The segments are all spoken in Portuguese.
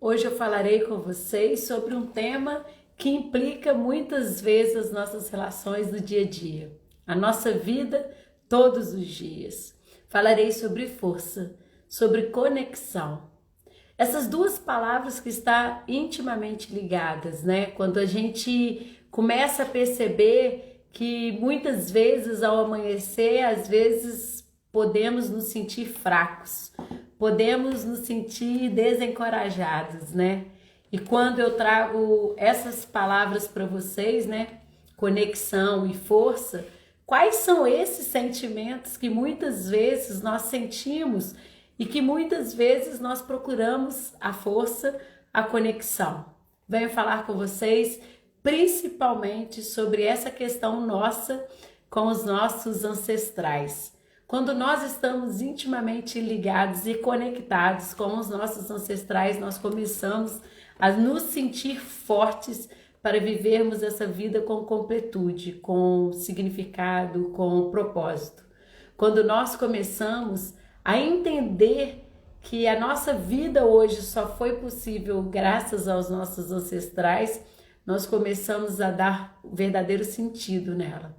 Hoje eu falarei com vocês sobre um tema que implica muitas vezes as nossas relações do dia a dia, a nossa vida todos os dias. Falarei sobre força, sobre conexão. Essas duas palavras que estão intimamente ligadas, né? Quando a gente começa a perceber que muitas vezes ao amanhecer, às vezes podemos nos sentir fracos, podemos nos sentir desencorajados, né? E quando eu trago essas palavras para vocês, né? Conexão e força, quais são esses sentimentos que muitas vezes nós sentimos e que muitas vezes nós procuramos a força, a conexão? Venho falar com vocês principalmente sobre essa questão nossa com os nossos ancestrais. Quando nós estamos intimamente ligados e conectados com os nossos ancestrais, nós começamos a nos sentir fortes para vivermos essa vida com completude, com significado, com propósito. Quando nós começamos a entender que a nossa vida hoje só foi possível graças aos nossos ancestrais, nós começamos a dar o verdadeiro sentido nela.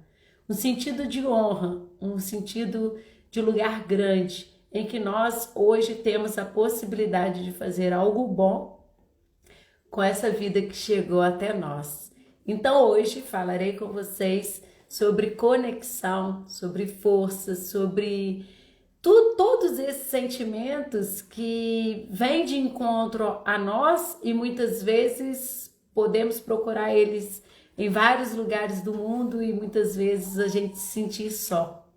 Um sentido de honra, um sentido de lugar grande, em que nós hoje temos a possibilidade de fazer algo bom com essa vida que chegou até nós. Então hoje falarei com vocês sobre conexão, sobre força, sobre todos esses sentimentos que vêm de encontro a nós e muitas vezes podemos procurar eles em vários lugares do mundo e muitas vezes a gente se sentir só.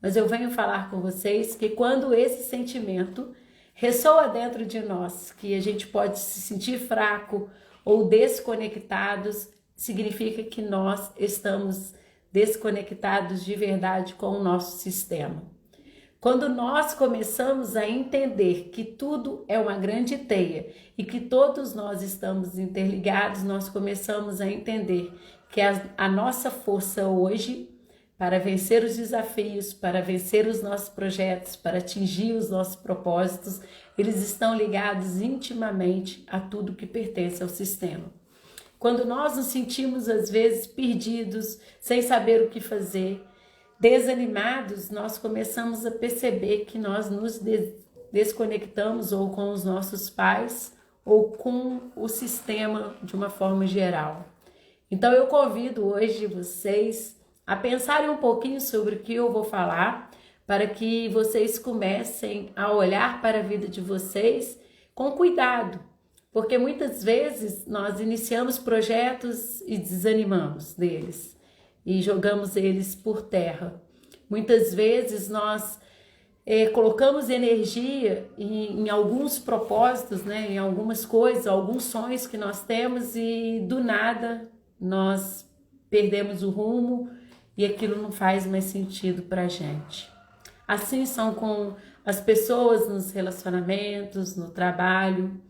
Mas eu venho falar com vocês que quando esse sentimento ressoa dentro de nós, que a gente pode se sentir fraco ou desconectados, significa que nós estamos desconectados de verdade com o nosso sistema. Quando nós começamos a entender que tudo é uma grande teia e que todos nós estamos interligados, nós começamos a entender que a nossa força hoje para vencer os desafios, para vencer os nossos projetos, para atingir os nossos propósitos, eles estão ligados intimamente a tudo que pertence ao sistema. Quando nós nos sentimos às vezes perdidos, sem saber o que fazer, desanimados, nós começamos a perceber que nós nos desconectamos ou com os nossos pais ou com o sistema de uma forma geral. Então eu convido hoje vocês a pensarem um pouquinho sobre o que eu vou falar, para que vocês comecem a olhar para a vida de vocês com cuidado, porque muitas vezes nós iniciamos projetos e desanimamos deles e jogamos eles por terra. Muitas vezes nós colocamos energia em alguns propósitos, né, em algumas coisas, alguns sonhos que nós temos e do nada nós perdemos o rumo e aquilo não faz mais sentido para a gente. Assim são com as pessoas nos relacionamentos, no trabalho.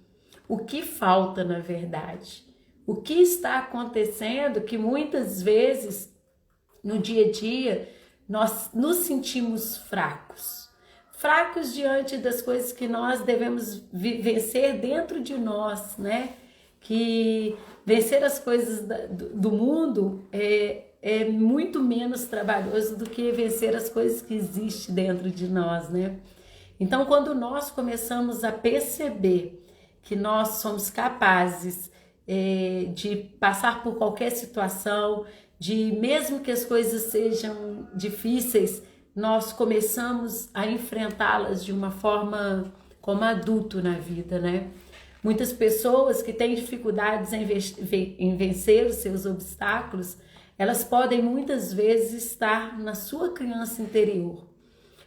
O que falta na verdade? O que está acontecendo que muitas vezes no dia a dia nós nos sentimos fracos? Fracos diante das coisas que nós devemos vencer dentro de nós, né? Que vencer as coisas do mundo é muito menos trabalhoso do que vencer as coisas que existem dentro de nós, né? Então, quando nós começamos a perceber que nós somos capazes de passar por qualquer situação, de mesmo que as coisas sejam difíceis, nós começamos a enfrentá-las de uma forma como adulto na vida, né? Muitas pessoas que têm dificuldades em vencer os seus obstáculos, elas podem muitas vezes estar na sua criança interior.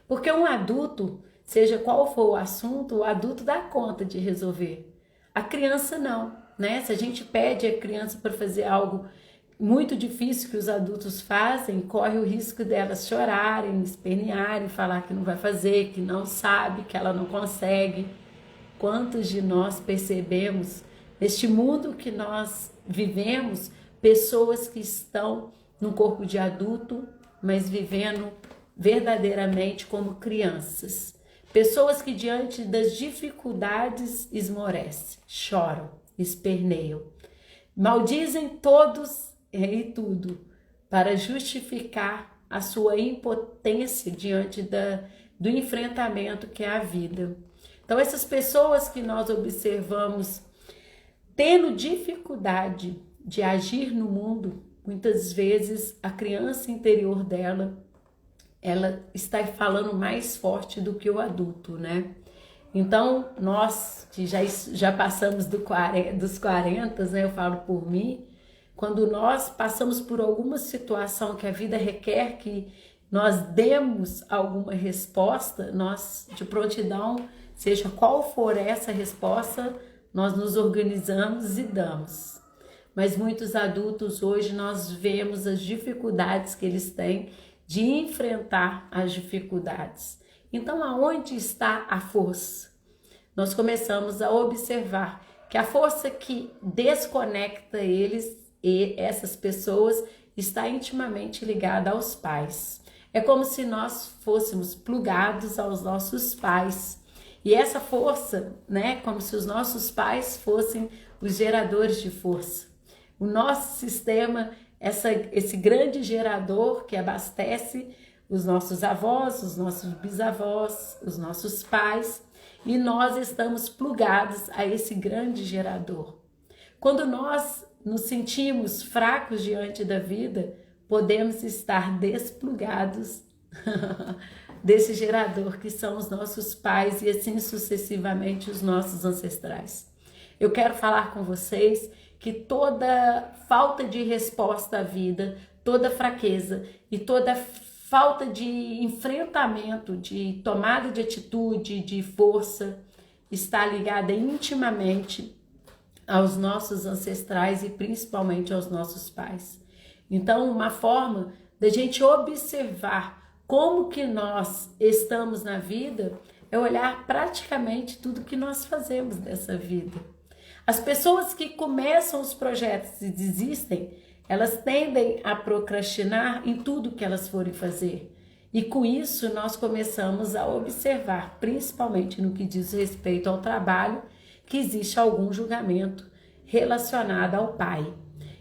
Porque um adulto, seja qual for o assunto, o adulto dá conta de resolver. A criança não, né? Se a gente pede a criança para fazer algo muito difícil que os adultos fazem, corre o risco delas chorarem, espernearem, falar que não vai fazer, que não sabe, que ela não consegue. Quantos de nós percebemos, neste mundo que nós vivemos, pessoas que estão no corpo de adulto, mas vivendo verdadeiramente como crianças? Pessoas que diante das dificuldades esmorecem, choram, esperneiam, maldizem todos e tudo para justificar a sua impotência diante do enfrentamento que é a vida. Então essas pessoas que nós observamos tendo dificuldade de agir no mundo, muitas vezes a criança interior dela, ela está falando mais forte do que o adulto, né? Então, nós que já passamos dos 40, né? Eu falo por mim, quando nós passamos por alguma situação que a vida requer que nós demos alguma resposta, nós de prontidão, seja qual for essa resposta, nós nos organizamos e damos. Mas muitos adultos hoje nós vemos as dificuldades que eles têm de enfrentar as dificuldades. Então, aonde está a força? Nós começamos a observar que a força que desconecta eles e essas pessoas está intimamente ligada aos pais. É como se nós fôssemos plugados aos nossos pais. E essa força, né, como se os nossos pais fossem os geradores de força. O nosso sistema, esse grande gerador que abastece os nossos avós, os nossos bisavós, os nossos pais, e nós estamos plugados a esse grande gerador. Quando nós nos sentimos fracos diante da vida, podemos estar desplugados desse gerador que são os nossos pais e assim sucessivamente os nossos ancestrais. Eu quero falar com vocês que toda falta de resposta à vida, toda fraqueza e toda falta de enfrentamento, de tomada de atitude, de força, está ligada intimamente aos nossos ancestrais e principalmente aos nossos pais. Então, uma forma da gente observar como que nós estamos na vida é olhar praticamente tudo que nós fazemos nessa vida. As pessoas que começam os projetos e desistem, elas tendem a procrastinar em tudo que elas forem fazer. E com isso nós começamos a observar, principalmente no que diz respeito ao trabalho, que existe algum julgamento relacionado ao pai.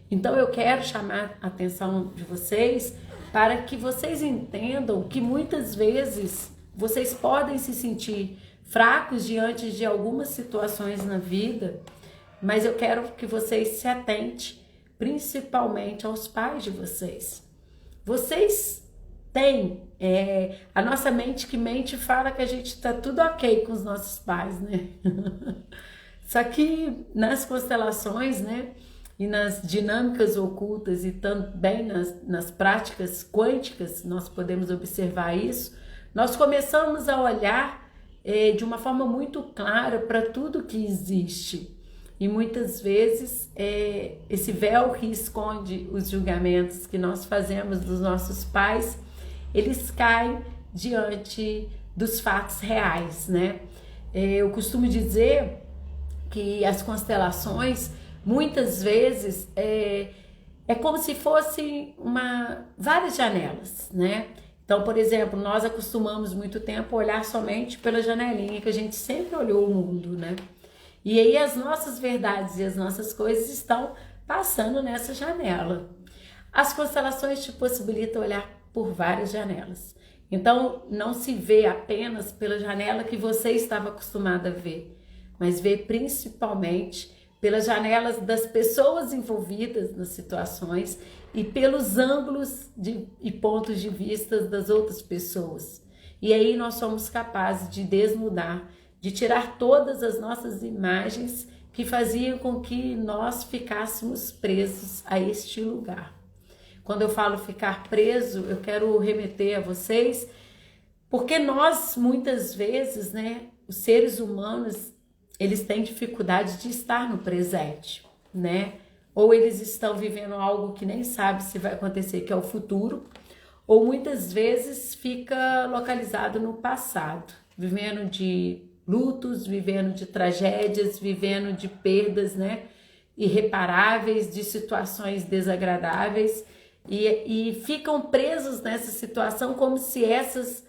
Então eu quero chamar a atenção de vocês para que vocês entendam que muitas vezes vocês podem se sentir fracos diante de algumas situações na vida, mas eu quero que vocês se atentem principalmente aos pais de vocês. Vocês têm, a nossa mente que mente fala que a gente está tudo ok com os nossos pais, né? Só que nas constelações, né, e nas dinâmicas ocultas e também nas práticas quânticas, nós podemos observar isso, nós começamos a olhar de uma forma muito clara para tudo que existe. E muitas vezes esse véu que esconde os julgamentos que nós fazemos dos nossos pais, eles caem diante dos fatos reais, né? Eu costumo dizer que as constelações, muitas vezes, é como se fossem várias janelas, né? Então, por exemplo, nós acostumamos muito tempo a olhar somente pela janelinha que a gente sempre olhou o mundo, né? E aí as nossas verdades e as nossas coisas estão passando nessa janela. As constelações te possibilitam olhar por várias janelas. Então, não se vê apenas pela janela que você estava acostumado a ver, mas vê principalmente pelas janelas das pessoas envolvidas nas situações e pelos ângulos e pontos de vista das outras pessoas. E aí nós somos capazes de desnudar, de tirar todas as nossas imagens que faziam com que nós ficássemos presos a este lugar. Quando eu falo ficar preso, eu quero remeter a vocês, porque nós muitas vezes, né, os seres humanos, eles têm dificuldade de estar no presente, né? Ou eles estão vivendo algo que nem sabe se vai acontecer, que é o futuro, ou muitas vezes fica localizado no passado, vivendo de lutos, vivendo de tragédias, vivendo de perdas, né, irreparáveis, de situações desagradáveis e ficam presos nessa situação como se essas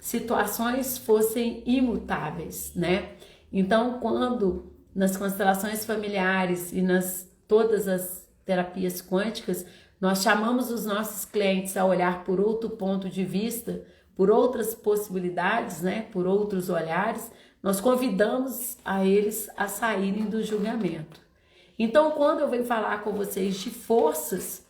situações fossem imutáveis, né? Então, quando nas constelações familiares e nas todas as terapias quânticas, nós chamamos os nossos clientes a olhar por outro ponto de vista, por outras possibilidades, né? Por outros olhares, nós convidamos a eles a saírem do julgamento. Então, quando eu venho falar com vocês de forças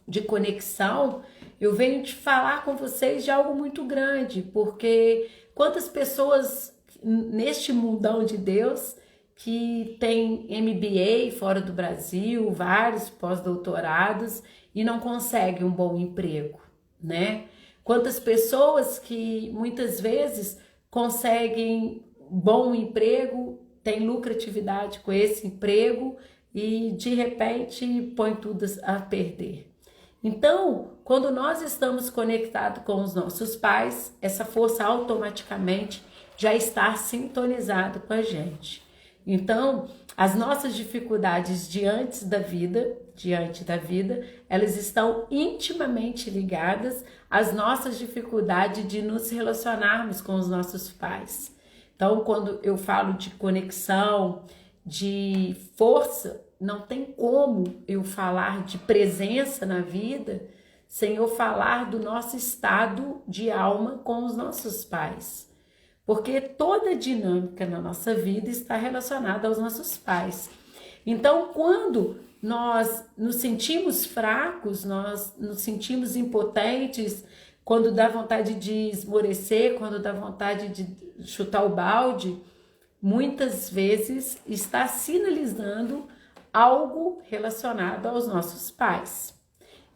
de conexão, eu venho te falar com vocês de algo muito grande, porque quantas pessoas neste mundão de Deus que tem MBA fora do Brasil, vários pós-doutorados e não conseguem um bom emprego, né? Quantas pessoas que muitas vezes conseguem bom emprego, têm lucratividade com esse emprego e de repente põe tudo a perder. Então, quando nós estamos conectados com os nossos pais, essa força automaticamente já está sintonizada com a gente. Então, as nossas dificuldades diante da vida, elas estão intimamente ligadas às nossas dificuldades de nos relacionarmos com os nossos pais. Então, quando eu falo de conexão, de força, não tem como eu falar de presença na vida sem eu falar do nosso estado de alma com os nossos pais. Porque toda a dinâmica na nossa vida está relacionada aos nossos pais. Então, quando nós nos sentimos fracos, nós nos sentimos impotentes, quando dá vontade de esmorecer, quando dá vontade de chutar o balde, muitas vezes está sinalizando algo relacionado aos nossos pais.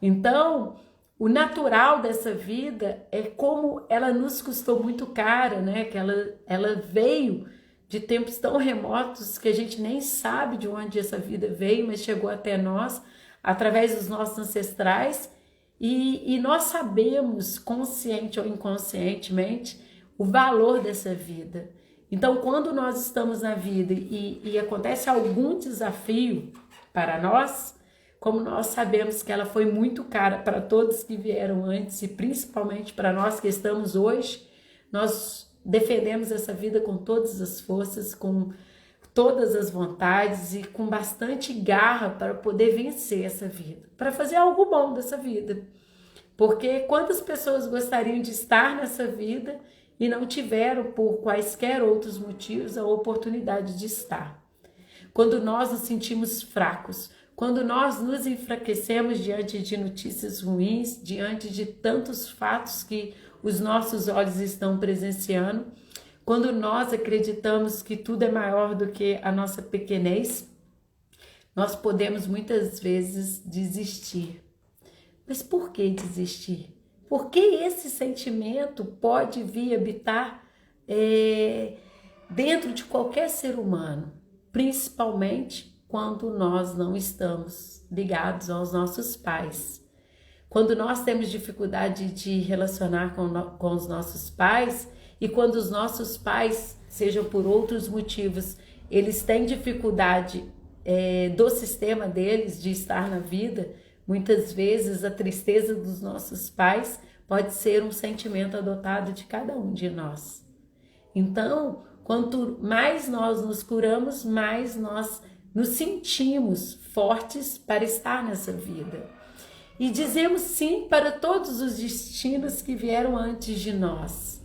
Então, o natural dessa vida é como ela nos custou muito cara, né? Que ela veio de tempos tão remotos que a gente nem sabe de onde essa vida veio, mas chegou até nós através dos nossos ancestrais e nós sabemos, consciente ou inconscientemente, o valor dessa vida. Então, quando nós estamos na vida e acontece algum desafio para nós, como nós sabemos que ela foi muito cara para todos que vieram antes e principalmente para nós que estamos hoje, nós defendemos essa vida com todas as forças, com todas as vontades e com bastante garra para poder vencer essa vida, para fazer algo bom dessa vida. Porque quantas pessoas gostariam de estar nessa vida e não tiveram, por quaisquer outros motivos, a oportunidade de estar? Quando nós nos sentimos fracos, quando nós nos enfraquecemos diante de notícias ruins, diante de tantos fatos que os nossos olhos estão presenciando, quando nós acreditamos que tudo é maior do que a nossa pequenez, nós podemos muitas vezes desistir. Mas por que desistir? Porque esse sentimento pode vir habitar dentro de qualquer ser humano, principalmente quando nós não estamos ligados aos nossos pais. Quando nós temos dificuldade de relacionar com os nossos pais e quando os nossos pais, sejam por outros motivos, eles têm dificuldade do sistema deles de estar na vida, muitas vezes a tristeza dos nossos pais pode ser um sentimento adotado de cada um de nós. Então, quanto mais nós nos curamos, mais nós nos sentimos fortes para estar nessa vida. E dizemos sim para todos os destinos que vieram antes de nós.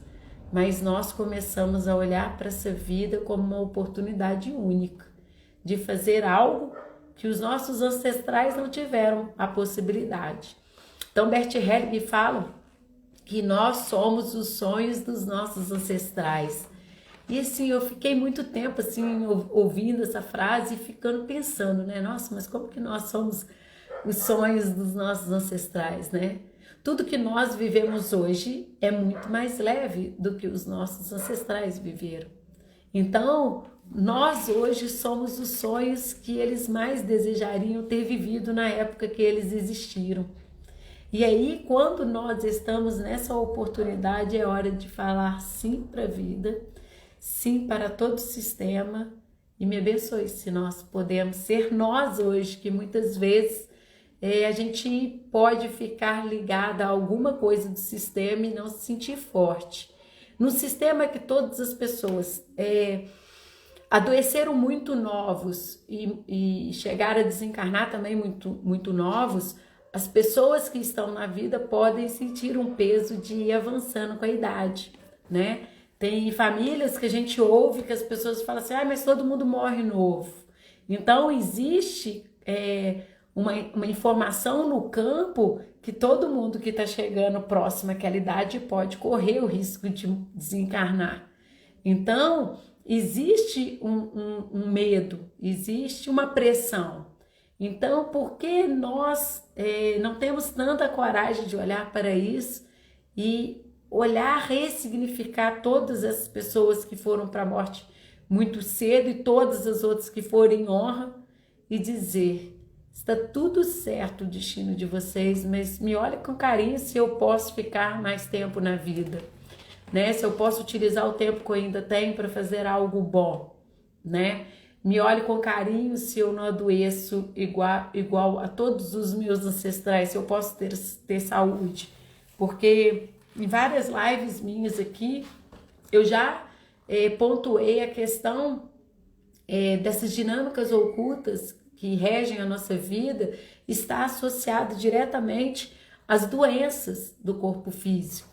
Mas nós começamos a olhar para essa vida como uma oportunidade única de fazer algo que os nossos ancestrais não tiveram a possibilidade. Então, Bert Helling fala que nós somos os sonhos dos nossos ancestrais. E assim, eu fiquei muito tempo assim, ouvindo essa frase e ficando pensando, né? Nossa, mas como que nós somos os sonhos dos nossos ancestrais, né? Tudo que nós vivemos hoje é muito mais leve do que os nossos ancestrais viveram. Então, nós hoje somos os sonhos que eles mais desejariam ter vivido na época que eles existiram. E aí, quando nós estamos nessa oportunidade, é hora de falar sim para a vida, sim para todo o sistema, e me abençoe se nós podemos ser nós hoje, que muitas vezes a gente pode ficar ligada a alguma coisa do sistema e não se sentir forte. num sistema que todas as pessoas adoeceram muito novos e chegaram a desencarnar também muito novos, as pessoas que estão na vida podem sentir um peso de ir avançando com a idade, né? Tem famílias que a gente ouve que as pessoas falam assim, mas todo mundo morre novo. Então existe uma informação no campo que todo mundo que está chegando próximo àquela idade pode correr o risco de desencarnar. Então existe um medo, existe uma pressão. Então, por que nós não temos tanta coragem de olhar para isso e olhar, ressignificar todas essas pessoas que foram para a morte muito cedo e todas as outras que foram em honra e dizer, está tudo certo o destino de vocês, mas me olhe com carinho se eu posso ficar mais tempo na vida, né? Se eu posso utilizar o tempo que eu ainda tenho para fazer algo bom, né? Me olhe com carinho se eu não adoeço igual a todos os meus ancestrais, se eu posso ter saúde. Porque em várias lives minhas aqui, eu já pontuei a questão dessas dinâmicas ocultas que regem a nossa vida, está associado diretamente às doenças do corpo físico.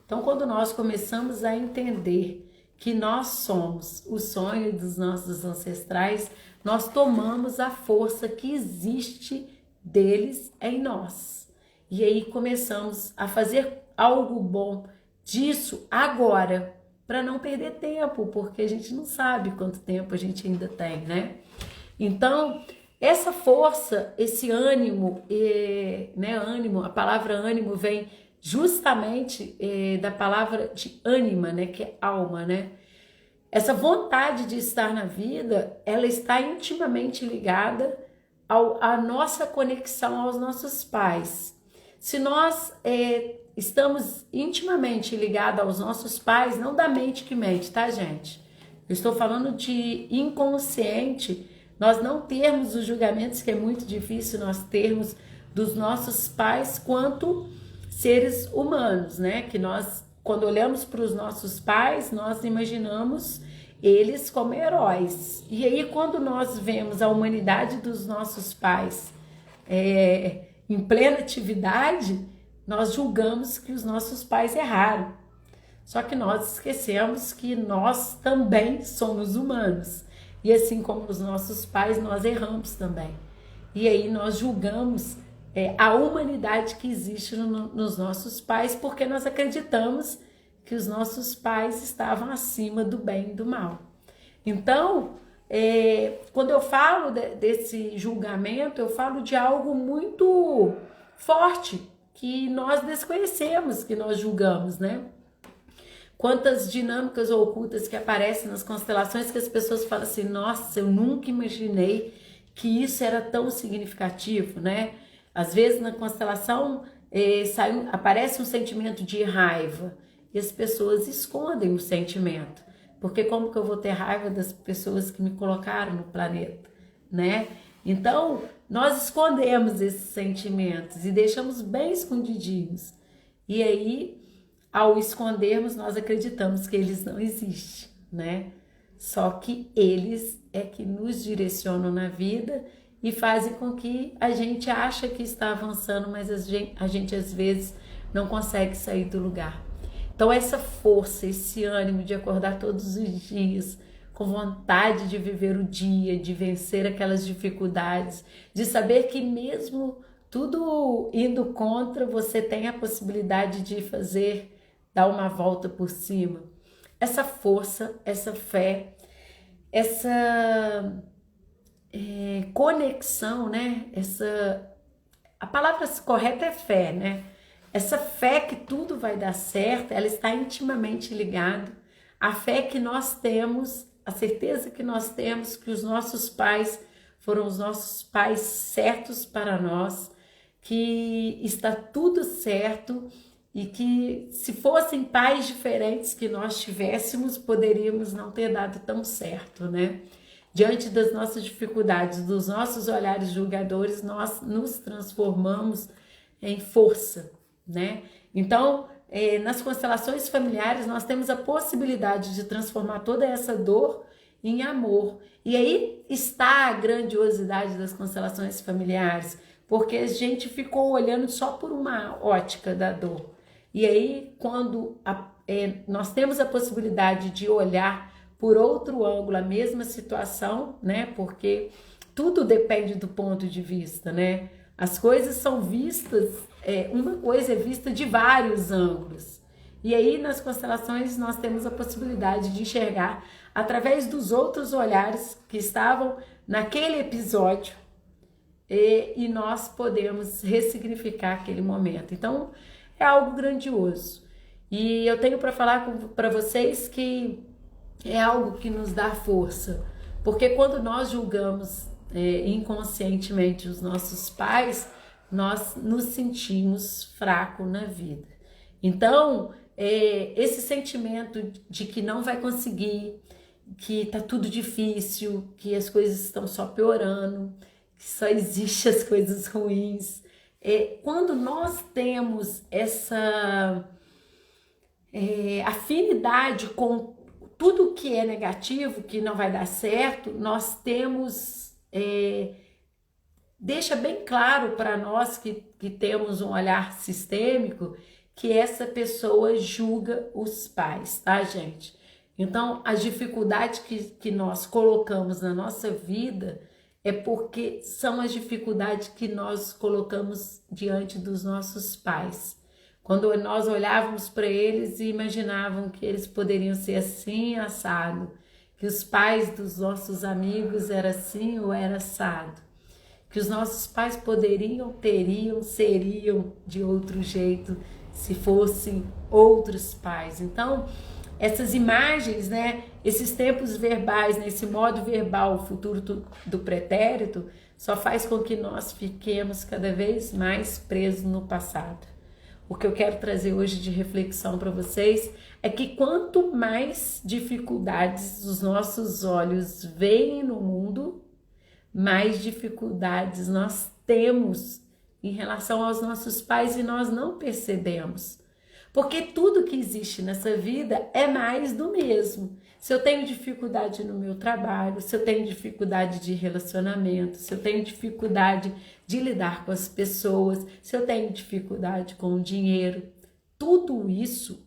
Então, quando nós começamos a entender que nós somos o sonho dos nossos ancestrais, nós tomamos a força que existe deles em nós. E aí começamos a fazer algo bom disso agora, para não perder tempo, porque a gente não sabe quanto tempo a gente ainda tem, né? Então, essa força, esse ânimo, ânimo, a palavra ânimo vem justamente da palavra de ânima, né, que é alma, né? Essa vontade de estar na vida, ela está intimamente ligada à nossa conexão aos nossos pais. Se nós estamos intimamente ligados aos nossos pais, não da mente que mente, tá, gente? Eu estou falando de inconsciente, nós não termos os julgamentos que é muito difícil nós termos dos nossos pais quanto seres humanos, né? Que nós, quando olhamos para os nossos pais, nós imaginamos eles como heróis. E aí, quando nós vemos a humanidade dos nossos pais em plena atividade, nós julgamos que os nossos pais erraram. Só que nós esquecemos que nós também somos humanos. E assim como os nossos pais, nós erramos também. E aí nós julgamos a humanidade que existe nos nossos pais, porque nós acreditamos que os nossos pais estavam acima do bem e do mal. Então, quando eu falo desse julgamento, eu falo de algo muito forte, que nós desconhecemos, que nós julgamos, né? Quantas dinâmicas ocultas que aparecem nas constelações que as pessoas falam assim, nossa, eu nunca imaginei que isso era tão significativo, né? Às vezes na constelação aparece um sentimento de raiva e as pessoas escondem o sentimento. Porque como que eu vou ter raiva das pessoas que me colocaram no planeta, né? Então, nós escondemos esses sentimentos e deixamos bem escondidinhos. E aí, ao escondermos, nós acreditamos que eles não existem, né? Só que eles é que nos direcionam na vida e fazem com que a gente ache que está avançando, mas a gente às vezes não consegue sair do lugar. Então essa força, esse ânimo de acordar todos os dias com vontade de viver o dia, de vencer aquelas dificuldades, de saber que mesmo tudo indo contra, você tem a possibilidade de dar uma volta por cima. Essa força, essa fé, essa conexão, né? A palavra correta é fé, né? Essa fé que tudo vai dar certo, ela está intimamente ligada à fé que nós temos, a certeza que nós temos que os nossos pais foram os nossos pais certos para nós, que está tudo certo e que se fossem pais diferentes que nós tivéssemos, poderíamos não ter dado tão certo, né? Diante das nossas dificuldades, dos nossos olhares julgadores, nós nos transformamos em força, né? Então, nas constelações familiares, nós temos a possibilidade de transformar toda essa dor em amor. E aí está a grandiosidade das constelações familiares, porque a gente ficou olhando só por uma ótica da dor. E aí, quando nós temos a possibilidade de olhar por outro ângulo a mesma situação, né? Porque tudo depende do ponto de vista, né? As coisas são vistas, uma coisa é vista de vários ângulos. E aí, nas constelações, nós temos a possibilidade de enxergar através dos outros olhares que estavam naquele episódio, e nós podemos ressignificar aquele momento. Então, é algo grandioso. E eu tenho para falar para vocês que é algo que nos dá força, porque quando nós julgamos inconscientemente os nossos pais, nós nos sentimos fracos na vida. Então, esse sentimento de que não vai conseguir, que tá tudo difícil, que as coisas estão só piorando, que só existe as coisas ruins. Quando nós temos essa afinidade com tudo que é negativo, que não vai dar certo, nós temos... deixa bem claro para nós que temos um olhar sistêmico que essa pessoa julga os pais, tá, gente? Então, as dificuldades que nós colocamos na nossa vida é porque são as dificuldades que nós colocamos diante dos nossos pais. Quando nós olhávamos para eles e imaginavam que eles poderiam ser assim, assado, que os pais dos nossos amigos eram assim ou era assado, que os nossos pais poderiam, teriam, seriam de outro jeito se fossem outros pais. Então, essas imagens, né, esses tempos verbais, nesse modo verbal, o futuro do pretérito, só faz com que nós fiquemos cada vez mais presos no passado. O que eu quero trazer hoje de reflexão para vocês é que quanto mais dificuldades os nossos olhos veem no mundo, mais dificuldades nós temos em relação aos nossos pais e nós não percebemos. Porque tudo que existe nessa vida é mais do mesmo. Se eu tenho dificuldade no meu trabalho, se eu tenho dificuldade de relacionamento, se eu tenho dificuldade de lidar com as pessoas, se eu tenho dificuldade com o dinheiro, tudo isso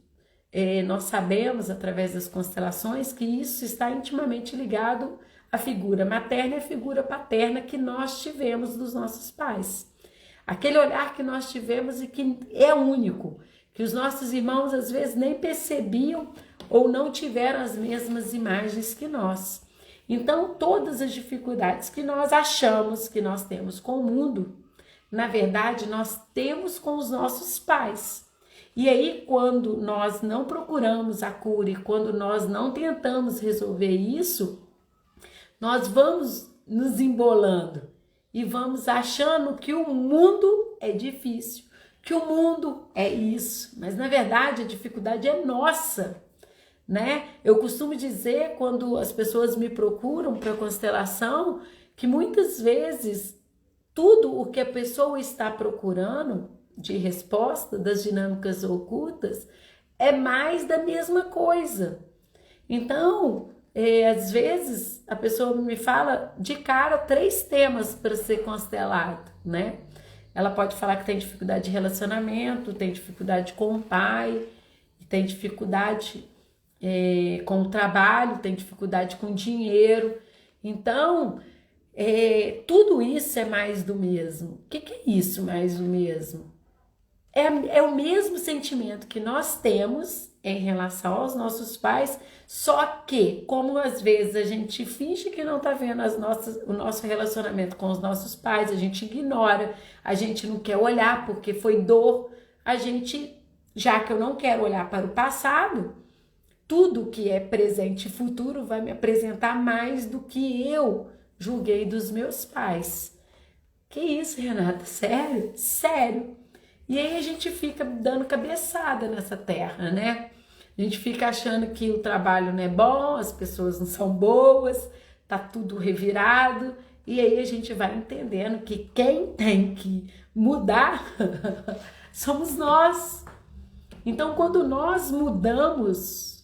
nós sabemos através das constelações que isso está intimamente ligado à figura materna e à figura paterna que nós tivemos dos nossos pais. Aquele olhar que nós tivemos e que é único, que os nossos irmãos às vezes nem percebiam ou não tiveram as mesmas imagens que nós. Então, todas as dificuldades que nós achamos que nós temos com o mundo, na verdade, nós temos com os nossos pais. E aí, quando nós não procuramos a cura e quando nós não tentamos resolver isso, nós vamos nos embolando e vamos achando que o mundo é difícil, que o mundo é isso, mas na verdade a dificuldade é nossa, né? Eu costumo dizer quando as pessoas me procuram para constelação que muitas vezes tudo o que a pessoa está procurando de resposta das dinâmicas ocultas é mais da mesma coisa. Então, às vezes a pessoa me fala de cara 3 temas para ser constelado, né? Ela pode falar que tem dificuldade de relacionamento, tem dificuldade com o pai, tem dificuldade com o trabalho, tem dificuldade com o dinheiro. Então, tudo isso é mais do mesmo. O que é isso, mais do mesmo? É o mesmo sentimento que nós temos em relação aos nossos pais, só que, como às vezes a gente finge que não está vendo o nosso relacionamento com os nossos pais, a gente ignora, a gente não quer olhar porque foi dor, já que eu não quero olhar para o passado, tudo que é presente e futuro vai me apresentar mais do que eu julguei dos meus pais. Que isso, Renata? Sério? Sério. E aí a gente fica dando cabeçada nessa terra, né? A gente fica achando que o trabalho não é bom, as pessoas não são boas, tá tudo revirado. E aí a gente vai entendendo que quem tem que mudar somos nós. Então, quando nós mudamos,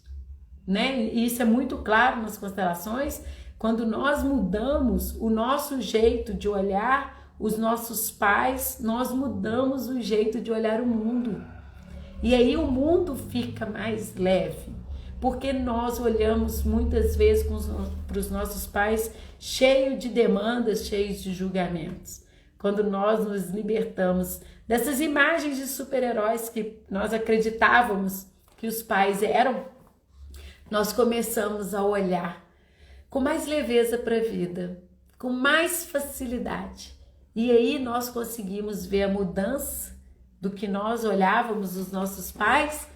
né, e isso é muito claro nas constelações, quando nós mudamos o nosso jeito de olhar os nossos pais, nós mudamos o jeito de olhar o mundo. E aí o mundo fica mais leve, porque nós olhamos muitas vezes para os nossos pais cheio de demandas, cheios de julgamentos. Quando nós nos libertamos dessas imagens de super-heróis que nós acreditávamos que os pais eram, nós começamos a olhar com mais leveza para a vida, com mais facilidade. E aí nós conseguimos ver a mudança do que nós olhávamos os nossos pais,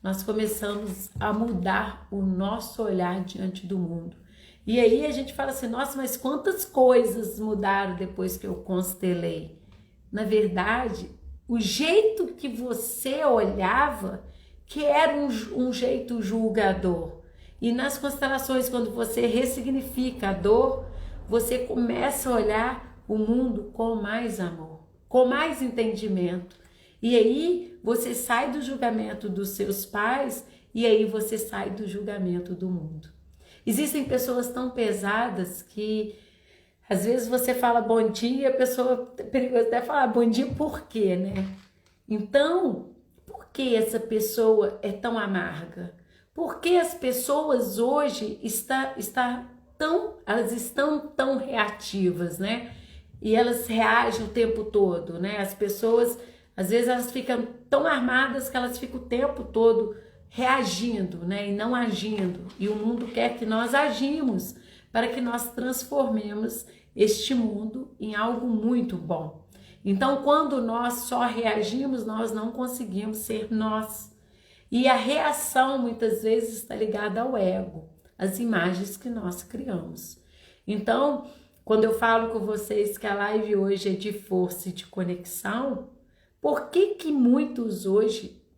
nós começamos a mudar o nosso olhar diante do mundo. E aí a gente fala assim, nossa, mas quantas coisas mudaram depois que eu constelei? Na verdade, o jeito que você olhava, que era um jeito julgador. E nas constelações, quando você ressignifica a dor, você começa a olhar o mundo com mais amor, com mais entendimento. E aí você sai do julgamento dos seus pais e aí você sai do julgamento do mundo. Existem pessoas tão pesadas que às vezes você fala bom dia e a pessoa é perigoso até falar bom dia por quê, né? Então, por que essa pessoa é tão amarga? Por que as pessoas hoje elas estão tão reativas, né? E elas reagem o tempo todo, né? As pessoas, às vezes, elas ficam tão armadas que elas ficam o tempo todo reagindo, né? E não agindo. E o mundo quer que nós agimos para que nós transformemos este mundo em algo muito bom. Então, quando nós só reagimos, nós não conseguimos ser nós. E a reação, muitas vezes, está ligada ao ego, às imagens que nós criamos. Então, quando eu falo com vocês que a live hoje é de força e de conexão, por que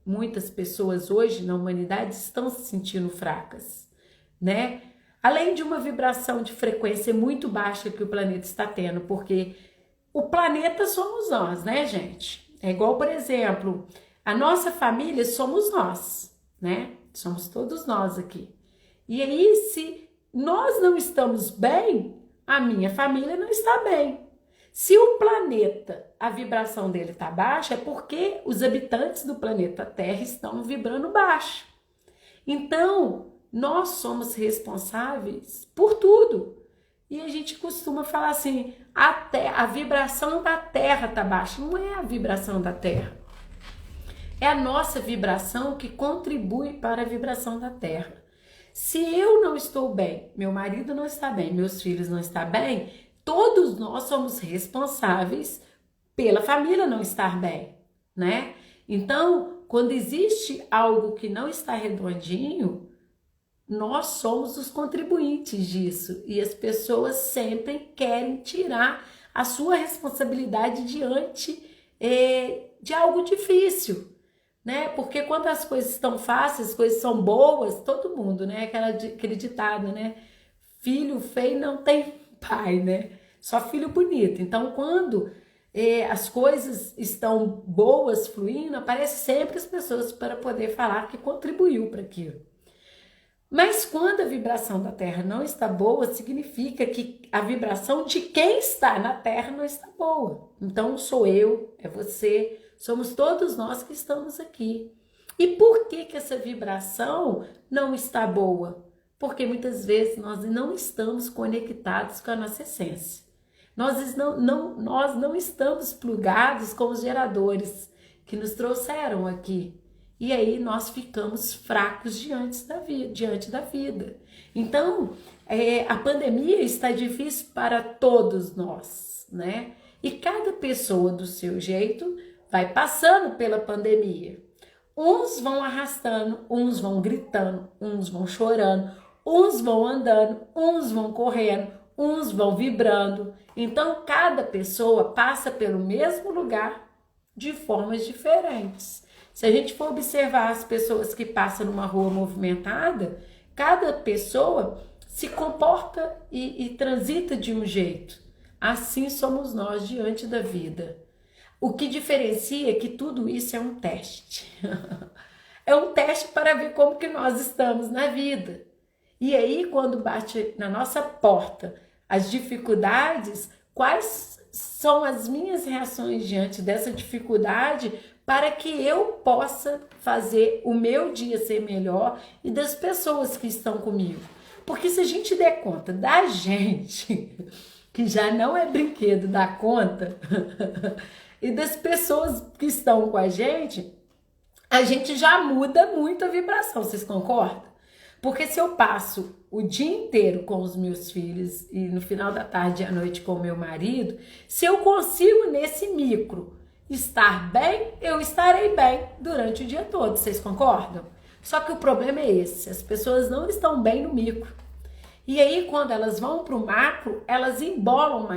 muitas pessoas hoje na humanidade estão se sentindo fracas, né? Além de uma vibração de frequência muito baixa que o planeta está tendo, porque o planeta somos nós, né, gente? É igual, por exemplo, a nossa família somos nós, né? Somos todos nós aqui. E aí, se nós não estamos bem, a minha família não está bem. Se o planeta, a vibração dele está baixa, é porque os habitantes do planeta Terra estão vibrando baixo. Então, nós somos responsáveis por tudo. E a gente costuma falar assim, a vibração da Terra está baixa. Não é a vibração da Terra. É a nossa vibração que contribui para a vibração da Terra. Se eu não estou bem, meu marido não está bem, meus filhos não estão bem, todos nós somos responsáveis pela família não estar bem, né? Então, quando existe algo que não está redondinho, nós somos os contribuintes disso. E as pessoas sempre querem tirar a sua responsabilidade diante de algo difícil, né? Porque quando as coisas estão fáceis, as coisas são boas, todo mundo, né? Aquele ditado, né? Filho feio não tem pai, né? Só filho bonito. Então, quando as coisas estão boas, fluindo, aparece sempre as pessoas para poder falar que contribuiu para aquilo. Mas quando a vibração da Terra não está boa, significa que a vibração de quem está na Terra não está boa. Então, sou eu, é você, somos todos nós que estamos aqui. E por que essa vibração não está boa? Porque muitas vezes nós não estamos conectados com a nossa essência. Nós não estamos plugados com os geradores que nos trouxeram aqui. E aí nós ficamos fracos diante da vida. Então, a pandemia está difícil para todos nós, né? E cada pessoa do seu jeito vai passando pela pandemia. Uns vão arrastando, uns vão gritando, uns vão chorando, uns vão andando, uns vão correndo, uns vão vibrando. Então, cada pessoa passa pelo mesmo lugar de formas diferentes. Se a gente for observar as pessoas que passam numa rua movimentada, cada pessoa se comporta e transita de um jeito. Assim somos nós diante da vida. O que diferencia é que tudo isso é um teste. é um teste para ver como que nós estamos na vida. E aí, quando bate na nossa porta as dificuldades, quais são as minhas reações diante dessa dificuldade para que eu possa fazer o meu dia ser melhor e das pessoas que estão comigo? Porque se a gente der conta da gente, que já não é brinquedo dar conta, e das pessoas que estão com a gente já muda muito a vibração, vocês concordam? Porque se eu passo o dia inteiro com os meus filhos e no final da tarde e à noite com o meu marido, se eu consigo nesse micro estar bem, eu estarei bem durante o dia todo, vocês concordam? Só que o problema é esse, as pessoas não estão bem no micro. E aí, quando elas vão para o macro, elas embolam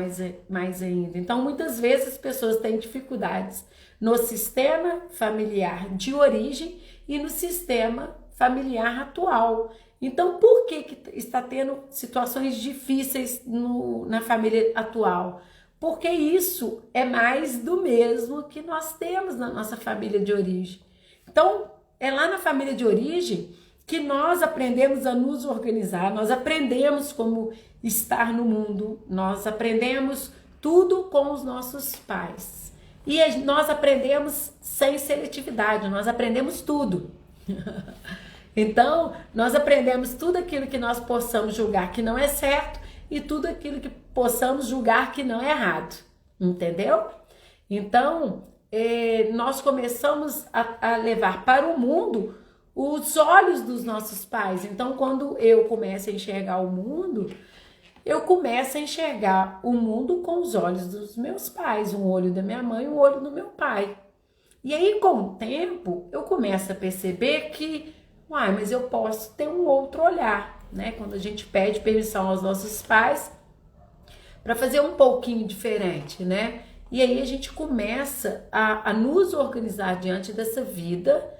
mais ainda. Então, muitas vezes as pessoas têm dificuldades no sistema familiar de origem e no sistema familiar atual. Então, por que está tendo situações difíceis na família atual? Porque isso é mais do mesmo que nós temos na nossa família de origem. Então, é lá na família de origem que nós aprendemos a nos organizar, nós aprendemos como estar no mundo, nós aprendemos tudo com os nossos pais. E nós aprendemos sem seletividade, nós aprendemos tudo. Então, nós aprendemos tudo aquilo que nós possamos julgar que não é certo e tudo aquilo que possamos julgar que não é errado, entendeu? Então, nós começamos a levar para o mundo os olhos dos nossos pais. Então, quando eu começo a enxergar o mundo, eu começo a enxergar o mundo com os olhos dos meus pais, um olho da minha mãe e um olho do meu pai. E aí, com o tempo, eu começo a perceber que, mas eu posso ter um outro olhar, né? Quando a gente pede permissão aos nossos pais para fazer um pouquinho diferente, né? E aí a gente começa a nos organizar diante dessa vida,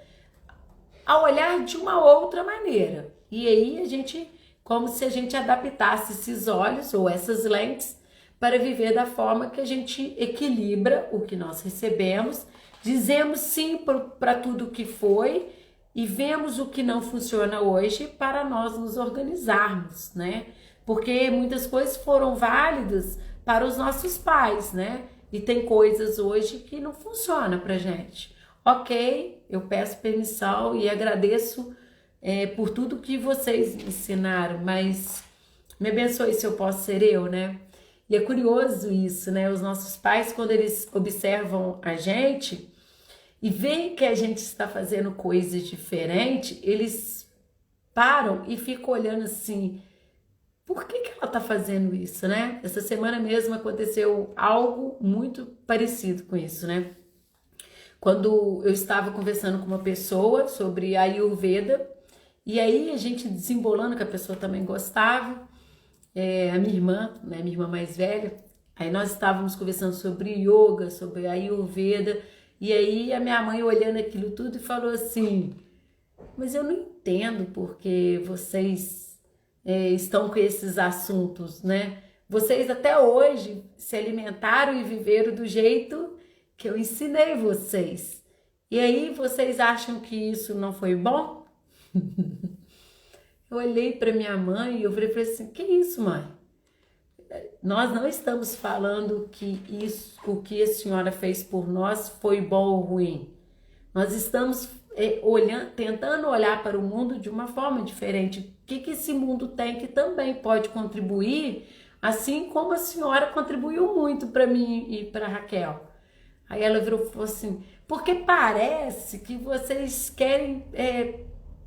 a olhar de uma outra maneira. E aí a gente, como se a gente adaptasse esses olhos ou essas lentes para viver da forma que a gente equilibra o que nós recebemos, dizemos sim para tudo que foi e vemos o que não funciona hoje para nós nos organizarmos, né? Porque muitas coisas foram válidas para os nossos pais, né? E tem coisas hoje que não funcionam pra gente. Ok, eu peço permissão e agradeço por tudo que vocês me ensinaram, mas me abençoe se eu posso ser eu, né? E é curioso isso, né? Os nossos pais, quando eles observam a gente e veem que a gente está fazendo coisas diferentes, eles param e ficam olhando assim, por que ela tá fazendo isso, né? Essa semana mesmo aconteceu algo muito parecido com isso, né? Quando eu estava conversando com uma pessoa sobre a Ayurveda, e aí a gente desembolando, que a pessoa também gostava, a minha irmã, né, minha irmã mais velha, aí nós estávamos conversando sobre yoga, sobre a Ayurveda, e aí a minha mãe olhando aquilo tudo e falou assim, mas eu não entendo porque vocês estão com esses assuntos, né? Vocês até hoje se alimentaram e viveram do jeito que eu ensinei vocês. E aí vocês acham que isso não foi bom? Eu olhei para minha mãe e eu falei assim, que isso, mãe? Nós não estamos falando que isso, o que a senhora fez por nós foi bom ou ruim. Nós estamos tentando olhar para o mundo de uma forma diferente. O que esse mundo tem que também pode contribuir, assim como a senhora contribuiu muito para mim e para Raquel. Aí ela virou e falou assim, porque parece que vocês querem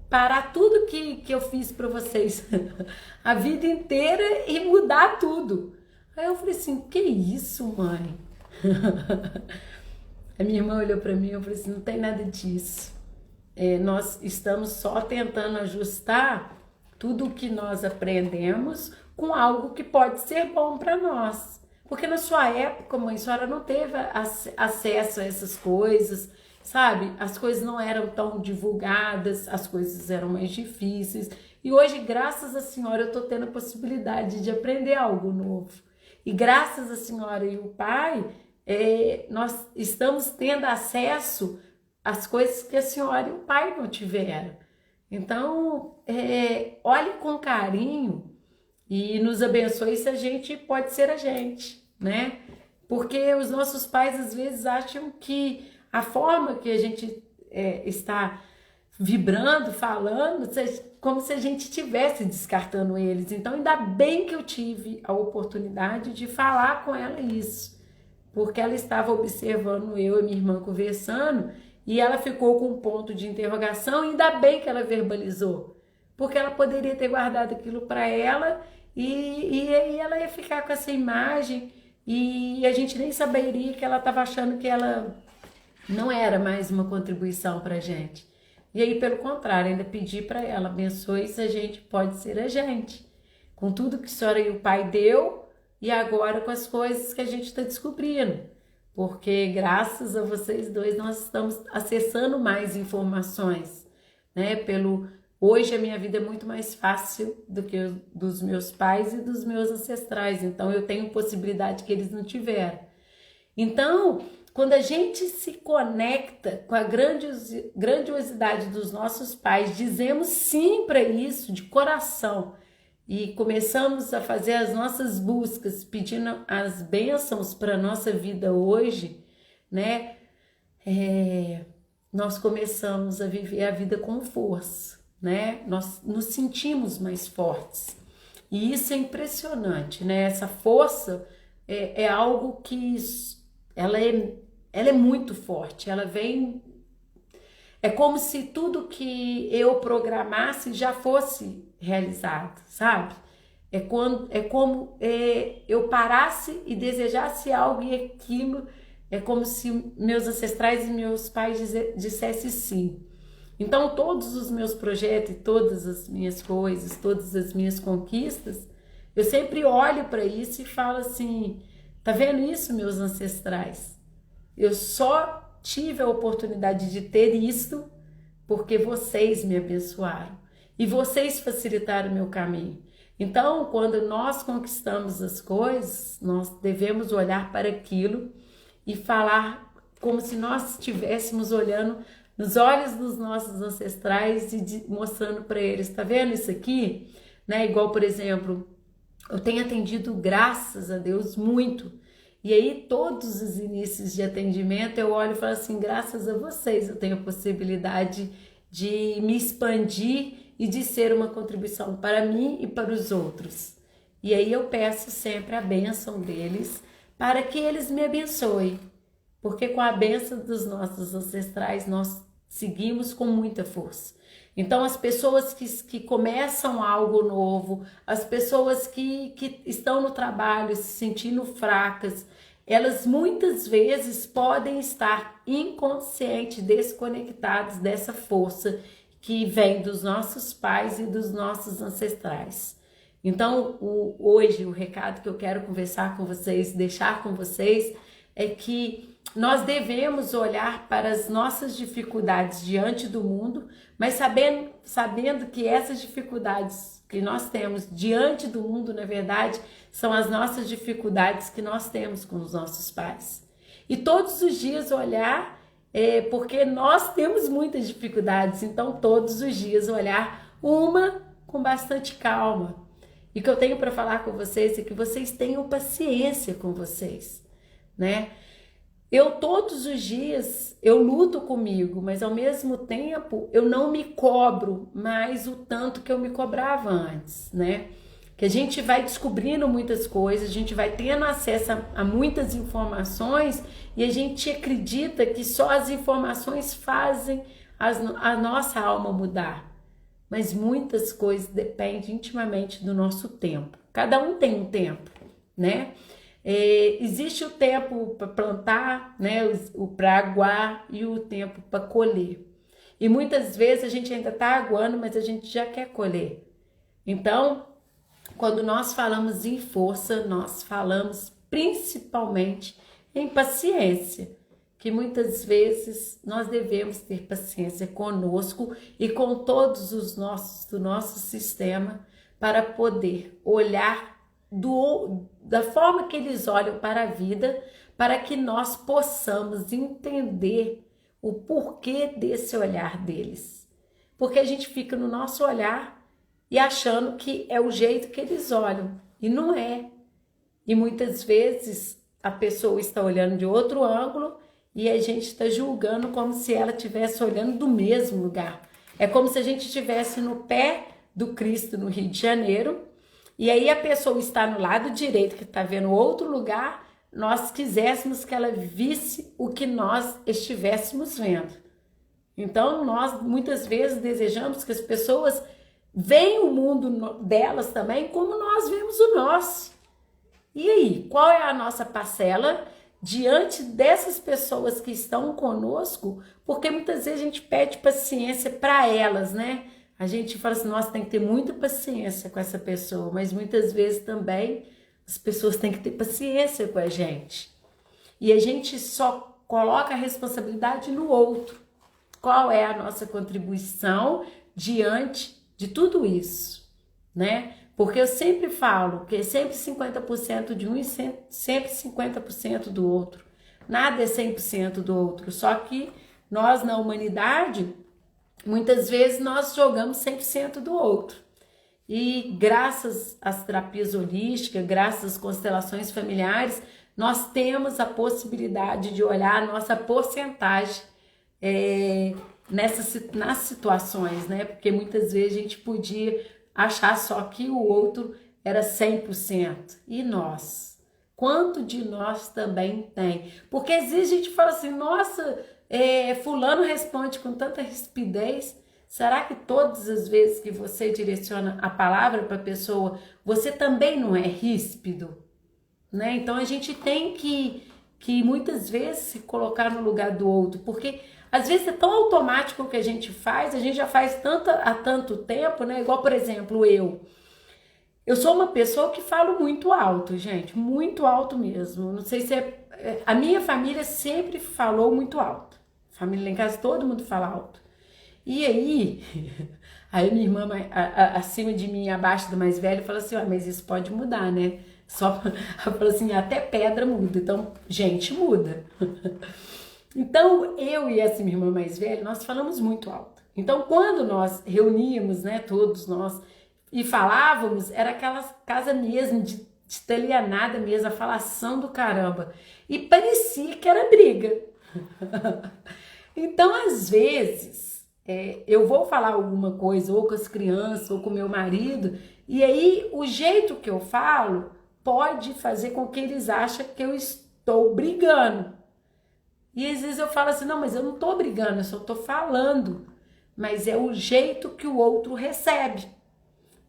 parar tudo que eu fiz para vocês a vida inteira e mudar tudo. Aí eu falei assim, que isso, mãe? A minha irmã olhou para mim e eu falei assim, não tem nada disso. Nós estamos só tentando ajustar tudo o que nós aprendemos com algo que pode ser bom para nós. Porque na sua época, mãe, a senhora não teve acesso a essas coisas, sabe? As coisas não eram tão divulgadas, as coisas eram mais difíceis. E hoje, graças à senhora, eu estou tendo a possibilidade de aprender algo novo. E graças à senhora e o pai, nós estamos tendo acesso as coisas que a senhora e o pai não tiveram. Então, olhe com carinho e nos abençoe se a gente pode ser a gente, né? Porque os nossos pais às vezes acham que a forma que a gente está vibrando, falando, como se a gente estivesse descartando eles. Então, ainda bem que eu tive a oportunidade de falar com ela isso, porque ela estava observando eu e minha irmã conversando e ela ficou com um ponto de interrogação. Ainda bem que ela verbalizou, porque ela poderia ter guardado aquilo para ela e aí ela ia ficar com essa imagem e a gente nem saberia que ela estava achando que ela não era mais uma contribuição para a gente. E aí, pelo contrário, ainda pedi para ela, abençoe se a gente pode ser a gente, com tudo que a senhora e o pai deu e agora com as coisas que a gente está descobrindo, porque graças a vocês dois nós estamos acessando mais informações, né? Hoje a minha vida é muito mais fácil do que dos meus pais e dos meus ancestrais, então eu tenho possibilidade que eles não tiveram. Então, quando a gente se conecta com a grandiosidade dos nossos pais, dizemos sim para isso de coração e começamos a fazer as nossas buscas, pedindo as bênçãos para a nossa vida hoje, né? Nós começamos a viver a vida com força, né? Nós nos sentimos mais fortes. E isso é impressionante, né? Essa força é algo que ela é muito forte, ela vem... É como se tudo que eu programasse já fosse realizado, sabe? É como eu parasse e desejasse algo e aquilo é como se meus ancestrais e meus pais dissessem sim. Então todos os meus projetos, todas as minhas coisas, todas as minhas conquistas, eu sempre olho para isso e falo assim, tá vendo isso, meus ancestrais? Eu só tive a oportunidade de ter isso porque vocês me abençoaram e vocês facilitaram o meu caminho. Então, quando nós conquistamos as coisas, nós devemos olhar para aquilo e falar como se nós estivéssemos olhando nos olhos dos nossos ancestrais e mostrando para eles, tá vendo isso aqui? Né? Igual, por exemplo, eu tenho atendido, graças a Deus, muito. E aí, todos os inícios de atendimento, eu olho e falo assim, graças a vocês eu tenho a possibilidade de me expandir e de ser uma contribuição para mim e para os outros. E aí eu peço sempre a bênção deles para que eles me abençoem, porque com a bênção dos nossos ancestrais nós seguimos com muita força. Então as pessoas que começam algo novo, as pessoas que estão no trabalho se sentindo fracas, elas muitas vezes podem estar inconscientes, desconectadas dessa força que vem dos nossos pais e dos nossos ancestrais. Então, hoje, o recado que eu quero conversar com vocês, deixar com vocês, é que nós devemos olhar para as nossas dificuldades diante do mundo, mas sabendo que essas dificuldades que nós temos diante do mundo, na verdade, são as nossas dificuldades que nós temos com os nossos pais. E todos os dias olhar, porque nós temos muitas dificuldades, então todos os dias olhar uma com bastante calma. E o que eu tenho para falar com vocês é que vocês tenham paciência com vocês, né? Todos os dias eu luto comigo, mas ao mesmo tempo eu não me cobro mais o tanto que eu me cobrava antes, né? Que a gente vai descobrindo muitas coisas, a gente vai tendo acesso a muitas informações e a gente acredita que só as informações fazem a nossa alma mudar. Mas muitas coisas dependem intimamente do nosso tempo. Cada um tem um tempo, né? Existe o tempo para plantar, né? O para aguar e o tempo para colher. E muitas vezes a gente ainda está aguando, mas a gente já quer colher. Então, quando nós falamos em força, nós falamos principalmente em paciência, que muitas vezes nós devemos ter paciência conosco e com todos os do nosso sistema para poder olhar da forma que eles olham para a vida, para que nós possamos entender o porquê desse olhar deles. Porque a gente fica no nosso olhar e achando que é o jeito que eles olham, e não é. E muitas vezes a pessoa está olhando de outro ângulo e a gente está julgando como se ela estivesse olhando do mesmo lugar. É como se a gente estivesse no pé do Cristo no Rio de Janeiro, e aí a pessoa está no lado direito, que está vendo outro lugar, nós quiséssemos que ela visse o que nós estivéssemos vendo. Então, nós muitas vezes desejamos que as pessoas vejam o mundo delas também como nós vemos o nosso. E aí, qual é a nossa parcela diante dessas pessoas que estão conosco? Porque muitas vezes a gente pede paciência para elas, né? A gente fala assim, nossa, tem que ter muita paciência com essa pessoa, mas muitas vezes também as pessoas têm que ter paciência com a gente. E a gente só coloca a responsabilidade no outro. Qual é a nossa contribuição diante de tudo isso, né? Porque eu sempre falo que é sempre 50% de um e sempre 50% do outro. Nada é 100% do outro, só que nós na humanidade, muitas vezes nós jogamos 100% do outro. E graças às terapias holísticas, graças às constelações familiares, nós temos a possibilidade de olhar a nossa porcentagem nas situações, né? Porque muitas vezes a gente podia achar só que o outro era 100%. E nós? Quanto de nós também tem? Porque às vezes a gente fala assim, nossa, fulano responde com tanta rispidez. Será que todas as vezes que você direciona a palavra para a pessoa, você também não é ríspido? Né? Então a gente tem que muitas vezes se colocar no lugar do outro, porque às vezes é tão automático o que a gente faz, a gente já faz há tanto tempo, né? Igual, por exemplo, eu sou uma pessoa que falo muito alto, gente, muito alto mesmo. Não sei se a minha família sempre falou muito alto. Família lá em casa, todo mundo fala alto. E aí, minha irmã acima de mim, abaixo do mais velho, fala assim, mas isso pode mudar, né? Ela falou assim, até pedra muda, então gente muda. Então, eu e essa minha irmã mais velha, nós falamos muito alto. Então, quando nós reuníamos, né, todos nós, e falávamos, era aquela casa mesmo, de italianada mesmo, a falação do caramba. E parecia que era briga. Então, às vezes, eu vou falar alguma coisa, ou com as crianças, ou com meu marido, e aí o jeito que eu falo pode fazer com que eles achem que eu estou brigando. E às vezes eu falo assim, não, mas eu não tô brigando, eu só tô falando. Mas é o jeito que o outro recebe.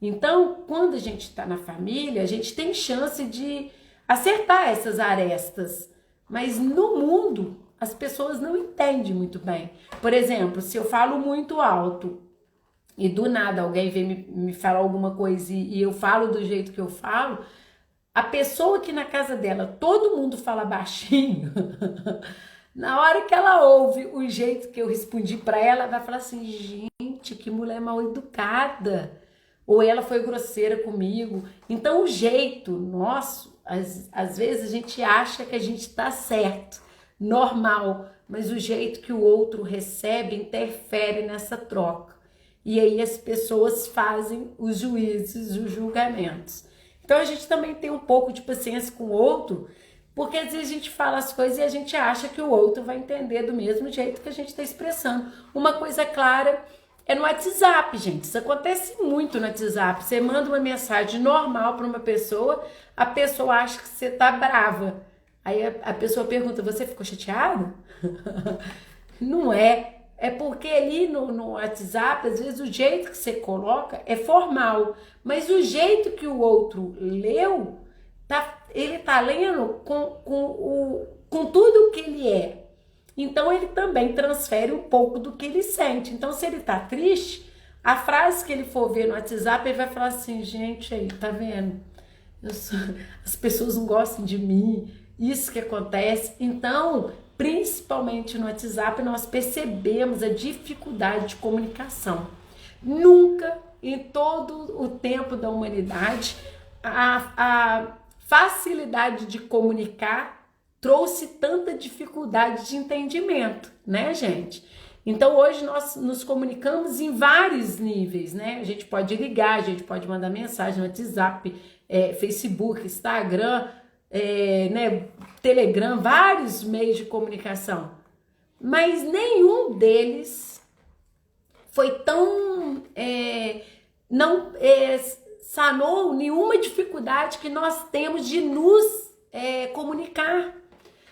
Então, quando a gente tá na família, a gente tem chance de acertar essas arestas. Mas no mundo, as pessoas não entendem muito bem. Por exemplo, se eu falo muito alto e do nada alguém vem me falar alguma coisa e eu falo do jeito que eu falo, a pessoa que na casa dela todo mundo fala baixinho... Na hora que ela ouve o jeito que eu respondi para ela, vai falar assim, gente, que mulher mal educada. Ou ela foi grosseira comigo. Então o jeito nosso, às vezes a gente acha que a gente tá certo, normal. Mas o jeito que o outro recebe interfere nessa troca. E aí as pessoas fazem os juízos, os julgamentos. Então a gente também tem um pouco de paciência com o outro, porque às vezes a gente fala as coisas e a gente acha que o outro vai entender do mesmo jeito que a gente está expressando. Uma coisa clara é no WhatsApp, gente. Isso acontece muito no WhatsApp. Você manda uma mensagem normal para uma pessoa, a pessoa acha que você tá brava. Aí a pessoa pergunta, você ficou chateado? Não é. É porque ali no WhatsApp, às vezes o jeito que você coloca é formal, mas o jeito que o outro leu, ele tá lendo com tudo o que ele é. Então ele também transfere um pouco do que ele sente. Então se ele tá triste, a frase que ele for ver no WhatsApp, ele vai falar assim, gente, aí, tá vendo? As pessoas não gostam de mim, isso que acontece. Então, principalmente no WhatsApp, nós percebemos a dificuldade de comunicação. Nunca, em todo o tempo da humanidade, a facilidade de comunicar trouxe tanta dificuldade de entendimento, né, gente? Então hoje nós nos comunicamos em vários níveis, né? A gente pode ligar, a gente pode mandar mensagem no WhatsApp, Facebook, Instagram, né, Telegram, vários meios de comunicação. Mas nenhum deles foi tão... não sanou nenhuma dificuldade que nós temos de nos comunicar.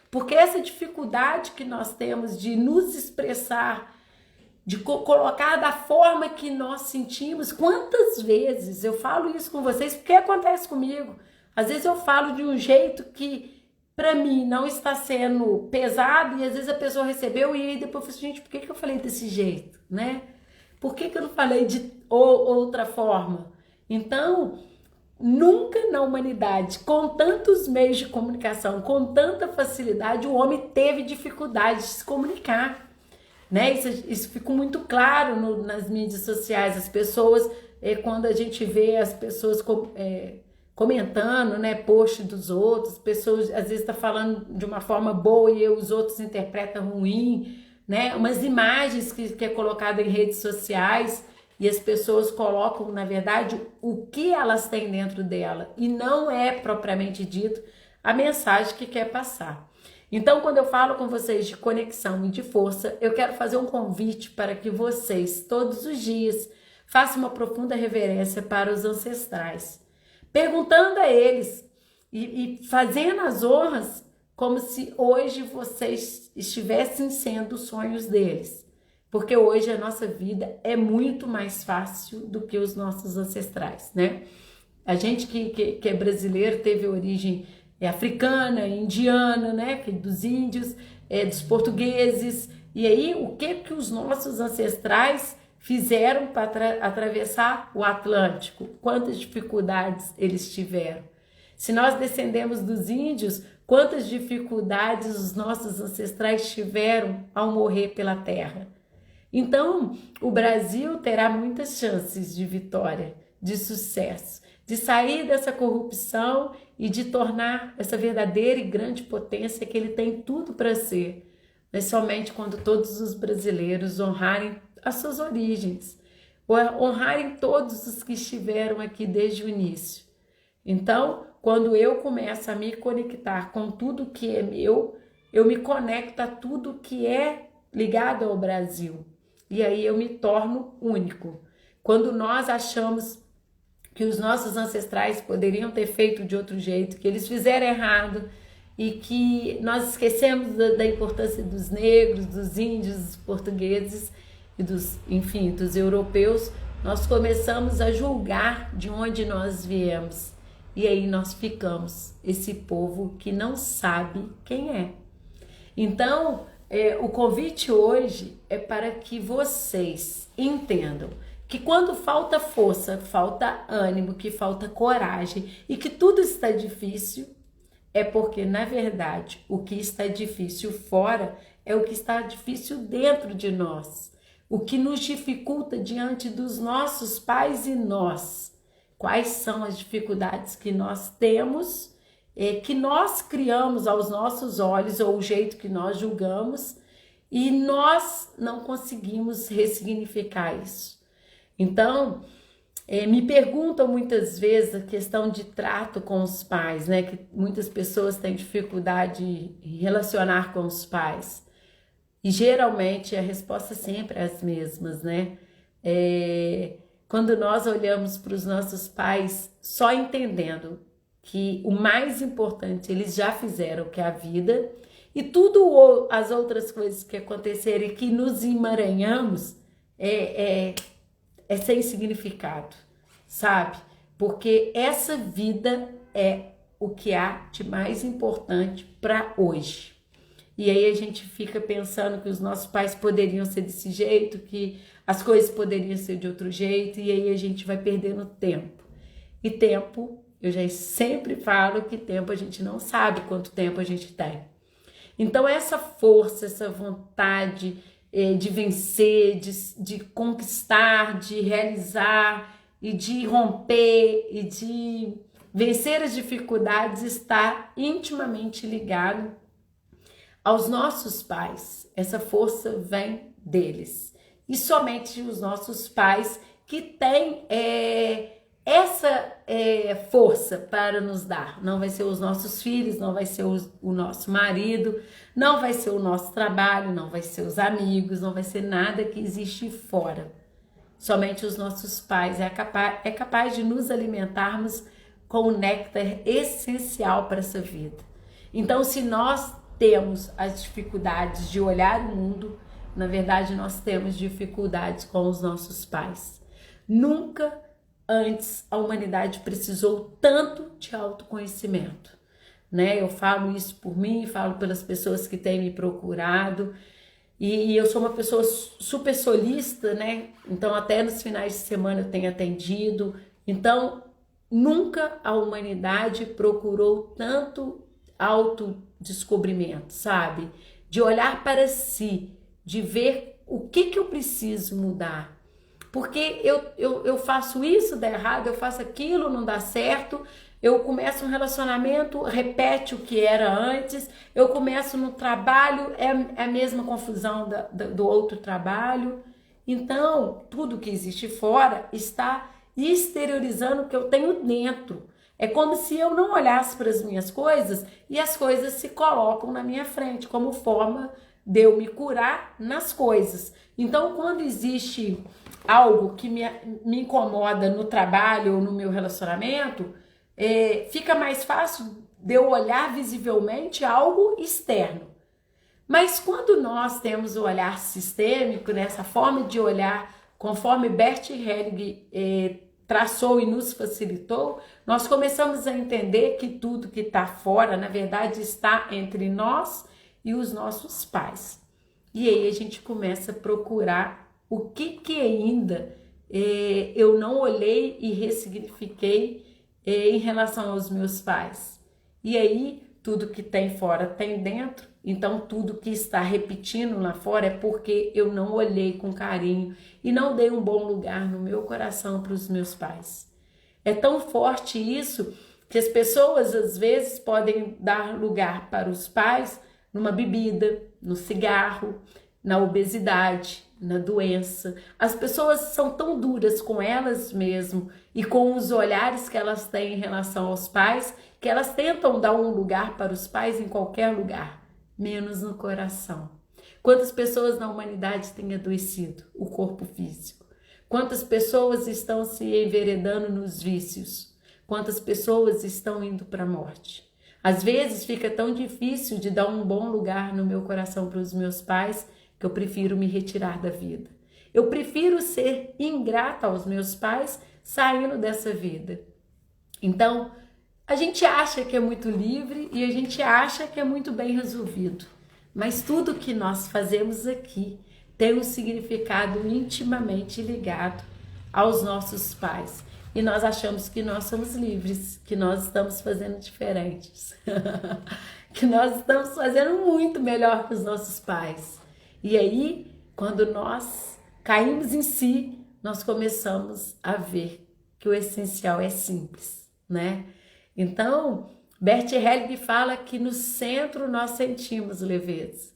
Porque essa dificuldade que nós temos de nos expressar, de colocar da forma que nós sentimos, quantas vezes eu falo isso com vocês, porque acontece comigo. Às vezes eu falo de um jeito que para mim não está sendo pesado, e às vezes a pessoa recebeu e aí depois eu falo, gente, por que eu falei desse jeito, né? Por que eu não falei de outra forma? Então, nunca na humanidade, com tantos meios de comunicação, com tanta facilidade, o homem teve dificuldade de se comunicar, né? Isso ficou muito claro nas mídias sociais. As pessoas, quando a gente vê as pessoas comentando, né, post dos outros, pessoas às vezes estão falando de uma forma boa e os outros interpretam ruim, né? Umas imagens que é colocada em redes sociais, e as pessoas colocam, na verdade, o que elas têm dentro dela, e não é propriamente dito a mensagem que quer passar. Então, quando eu falo com vocês de conexão e de força, eu quero fazer um convite para que vocês, todos os dias, façam uma profunda reverência para os ancestrais, perguntando a eles e fazendo as honras como se hoje vocês estivessem sendo os sonhos deles. Porque hoje a nossa vida é muito mais fácil do que os nossos ancestrais, né? A gente que é brasileiro teve origem africana, indiana, né? Dos índios, dos portugueses. E aí, o que os nossos ancestrais fizeram para atravessar o Atlântico? Quantas dificuldades eles tiveram? Se nós descendemos dos índios, quantas dificuldades os nossos ancestrais tiveram ao morrer pela terra? Então, o Brasil terá muitas chances de vitória, de sucesso, de sair dessa corrupção e de tornar essa verdadeira e grande potência que ele tem tudo para ser, mas somente quando todos os brasileiros honrarem as suas origens, honrarem todos os que estiveram aqui desde o início. Então, quando eu começo a me conectar com tudo que é meu, eu me conecto a tudo que é ligado ao Brasil. E aí eu me torno único. Quando nós achamos que os nossos ancestrais poderiam ter feito de outro jeito, que eles fizeram errado, e que nós esquecemos da importância dos negros, dos índios, dos portugueses e dos europeus, nós começamos a julgar de onde nós viemos. E aí nós ficamos esse povo que não sabe quem é. Então, o convite hoje é para que vocês entendam que quando falta força, falta ânimo, que falta coragem e que tudo está difícil, é porque, na verdade, o que está difícil fora é o que está difícil dentro de nós. O que nos dificulta diante dos nossos pais e nós. Quais são as dificuldades que nós temos, que nós criamos aos nossos olhos, ou o jeito que nós julgamos, e nós não conseguimos ressignificar isso. Então, me perguntam muitas vezes a questão de trato com os pais, né? Que muitas pessoas têm dificuldade em relacionar com os pais. E geralmente a resposta sempre é as mesmas, né? Quando nós olhamos para os nossos pais só entendendo que o mais importante eles já fizeram, que é a vida, e tudo as outras coisas que aconteceram e que nos emaranhamos é sem significado, sabe? Porque essa vida é o que há de mais importante para hoje. E aí a gente fica pensando que os nossos pais poderiam ser desse jeito, que as coisas poderiam ser de outro jeito, e aí a gente vai perdendo tempo. E tempo, eu já sempre falo que tempo a gente não sabe quanto tempo a gente tem. Então essa força, essa vontade de vencer, de conquistar, de realizar e de romper e de vencer as dificuldades está intimamente ligado aos nossos pais. Essa força vem deles. E somente os nossos pais que têm essa força para nos dar. Não vai ser os nossos filhos, não vai ser o nosso marido, não vai ser o nosso trabalho, não vai ser os amigos, não vai ser nada que existe fora. Somente os nossos pais é capaz de nos alimentarmos com o néctar essencial para essa vida. Então, se nós temos as dificuldades de olhar o mundo, na verdade, nós temos dificuldades com os nossos pais. Nunca antes a humanidade precisou tanto de autoconhecimento, né? Eu falo isso por mim, falo pelas pessoas que têm me procurado, e eu sou uma pessoa super solista, né? Então até nos finais de semana eu tenho atendido. Então nunca a humanidade procurou tanto autodescobrimento, sabe? De olhar para si, de ver o que eu preciso mudar. Porque eu faço isso, dá errado, eu faço aquilo, não dá certo, eu começo um relacionamento, repete o que era antes, eu começo no trabalho, é a mesma confusão do outro trabalho. Então, tudo que existe fora está exteriorizando o que eu tenho dentro. É como se eu não olhasse para as minhas coisas e as coisas se colocam na minha frente, como forma de eu me curar nas coisas. Então, quando existe algo que me incomoda no trabalho ou no meu relacionamento, fica mais fácil de eu olhar visivelmente algo externo. Mas quando nós temos o olhar sistêmico, nessa forma de olhar, conforme Bert Helling traçou e nos facilitou, nós começamos a entender que tudo que está fora, na verdade, está entre nós e os nossos pais. E aí a gente começa a procurar o que ainda eu não olhei e ressignifiquei em relação aos meus pais. E aí tudo que tem fora tem dentro, então tudo que está repetindo lá fora é porque eu não olhei com carinho e não dei um bom lugar no meu coração para os meus pais. É tão forte isso que as pessoas às vezes podem dar lugar para os pais numa bebida, no cigarro, na obesidade, na doença. As pessoas são tão duras com elas mesmas e com os olhares que elas têm em relação aos pais, que elas tentam dar um lugar para os pais em qualquer lugar, menos no coração. Quantas pessoas na humanidade têm adoecido o corpo físico? Quantas pessoas estão se enveredando nos vícios? Quantas pessoas estão indo para a morte? Às vezes fica tão difícil de dar um bom lugar no meu coração para os meus pais que eu prefiro me retirar da vida. Eu prefiro ser ingrata aos meus pais saindo dessa vida. Então, a gente acha que é muito livre e a gente acha que é muito bem resolvido. Mas tudo que nós fazemos aqui tem um significado intimamente ligado aos nossos pais. E nós achamos que nós somos livres, que nós estamos fazendo diferentes, que nós estamos fazendo muito melhor que os nossos pais. E aí, quando nós caímos em si, nós começamos a ver que o essencial é simples, né? Então, Bert Helling fala que no centro nós sentimos leveza.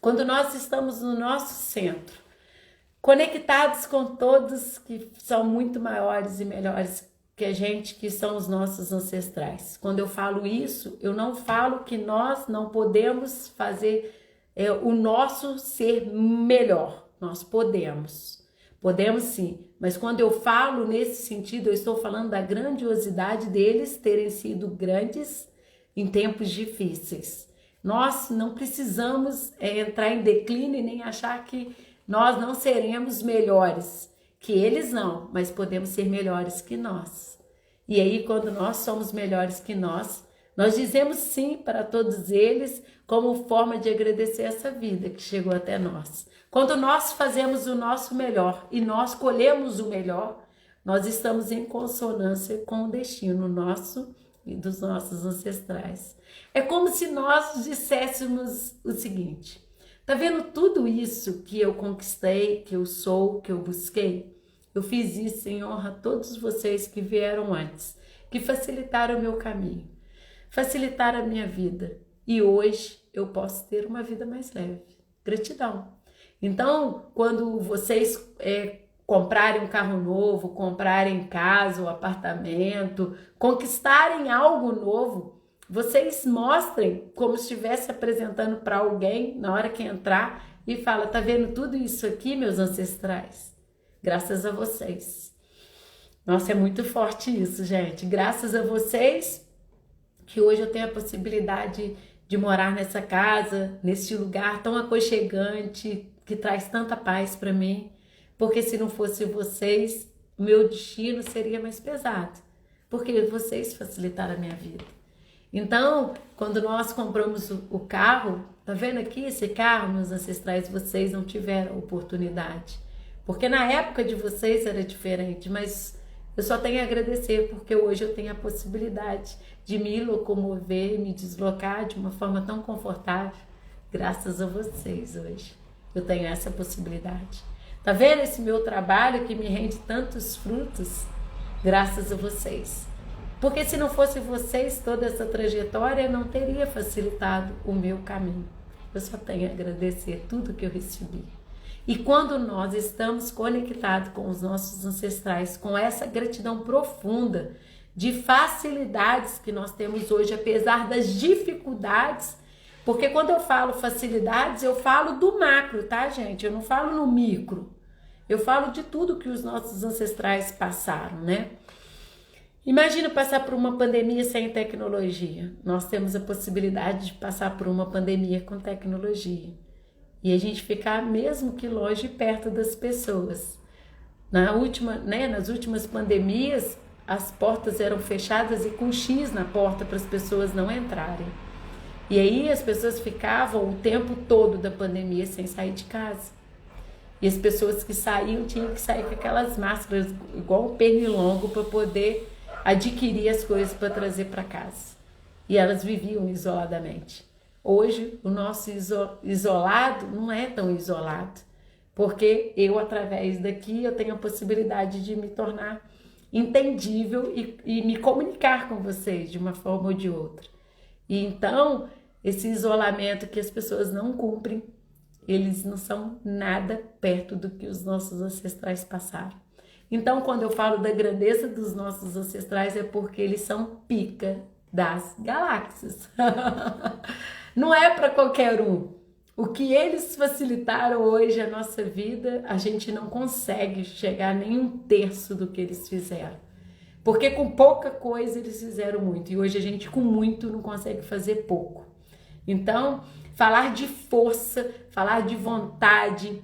Quando nós estamos no nosso centro, conectados com todos que são muito maiores e melhores que a gente, que são os nossos ancestrais. Quando eu falo isso, eu não falo que nós não podemos fazer o nosso ser melhor. Nós podemos sim, mas quando eu falo nesse sentido, eu estou falando da grandiosidade deles terem sido grandes em tempos difíceis. Nós não precisamos entrar em declínio e nem achar que nós não seremos melhores que eles não, mas podemos ser melhores que nós. E aí, quando nós somos melhores que nós dizemos sim para todos eles como forma de agradecer essa vida que chegou até nós. Quando nós fazemos o nosso melhor e nós colhemos o melhor, nós estamos em consonância com o destino nosso e dos nossos ancestrais. É como se nós disséssemos o seguinte: tá vendo tudo isso que eu conquistei, que eu sou, que eu busquei? Eu fiz isso em honra a todos vocês que vieram antes, que facilitaram o meu caminho, facilitaram a minha vida. e hoje eu posso ter uma vida mais leve. Gratidão. Então, quando vocês comprarem um carro novo, comprarem casa ou apartamento, conquistarem algo novo, vocês mostrem como se estivesse apresentando para alguém na hora que entrar e fala, tá vendo tudo isso aqui, meus ancestrais? Graças a vocês. Nossa, é muito forte isso, gente. Graças a vocês que hoje eu tenho a possibilidade de morar nessa casa, nesse lugar tão aconchegante, que traz tanta paz para mim, porque se não fosse vocês, o meu destino seria mais pesado, porque vocês facilitaram a minha vida. Então, quando nós compramos o carro, tá vendo aqui esse carro, meus ancestrais, vocês não tiveram oportunidade, porque na época de vocês era diferente, mas eu só tenho a agradecer, porque hoje eu tenho a possibilidade de me locomover, me deslocar de uma forma tão confortável, graças a vocês hoje. Eu tenho essa possibilidade. Tá vendo esse meu trabalho que me rende tantos frutos? Graças a vocês. Porque se não fosse vocês, toda essa trajetória não teria facilitado o meu caminho. Eu só tenho a agradecer tudo que eu recebi. E quando nós estamos conectados com os nossos ancestrais, com essa gratidão profunda de facilidades que nós temos hoje, apesar das dificuldades, porque quando eu falo facilidades, eu falo do macro, tá, gente? Eu não falo no micro. Eu falo de tudo que os nossos ancestrais passaram, né? Imagina passar por uma pandemia sem tecnologia. Nós temos a possibilidade de passar por uma pandemia com tecnologia. E a gente ficar mesmo que longe e perto das pessoas. Nas últimas pandemias, as portas eram fechadas e com X na porta para as pessoas não entrarem. E aí as pessoas ficavam o tempo todo da pandemia sem sair de casa. E as pessoas que saíam tinham que sair com aquelas máscaras igual um pernilongo para poder adquirir as coisas para trazer para casa. E elas viviam isoladamente. Hoje, o nosso isolado não é tão isolado, porque eu, através daqui, eu tenho a possibilidade de me tornar entendível e me comunicar com vocês de uma forma ou de outra. E então, esse isolamento que as pessoas não cumprem, eles não são nada perto do que os nossos ancestrais passaram. Então, quando eu falo da grandeza dos nossos ancestrais, é porque eles são pica das galáxias. Não é para qualquer um. O que eles facilitaram hoje a nossa vida, a gente não consegue chegar nem um terço do que eles fizeram. Porque com pouca coisa eles fizeram muito. E hoje a gente com muito não consegue fazer pouco. Então, falar de força, falar de vontade,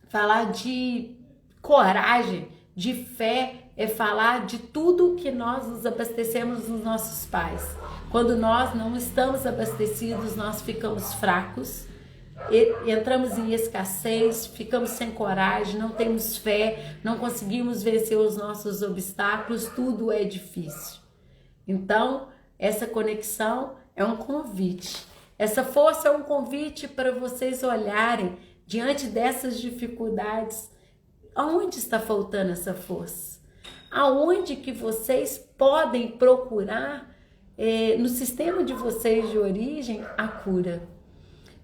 falar de coragem, de fé, é falar de tudo que nós nos abastecemos nos nossos pais. Quando nós não estamos abastecidos, nós ficamos fracos, entramos em escassez, ficamos sem coragem, não temos fé, não conseguimos vencer os nossos obstáculos, tudo é difícil. Então, essa conexão é um convite. Essa força é um convite para vocês olharem diante dessas dificuldades. Aonde está faltando essa força? Aonde que vocês podem procurar no sistema de vocês de origem a cura?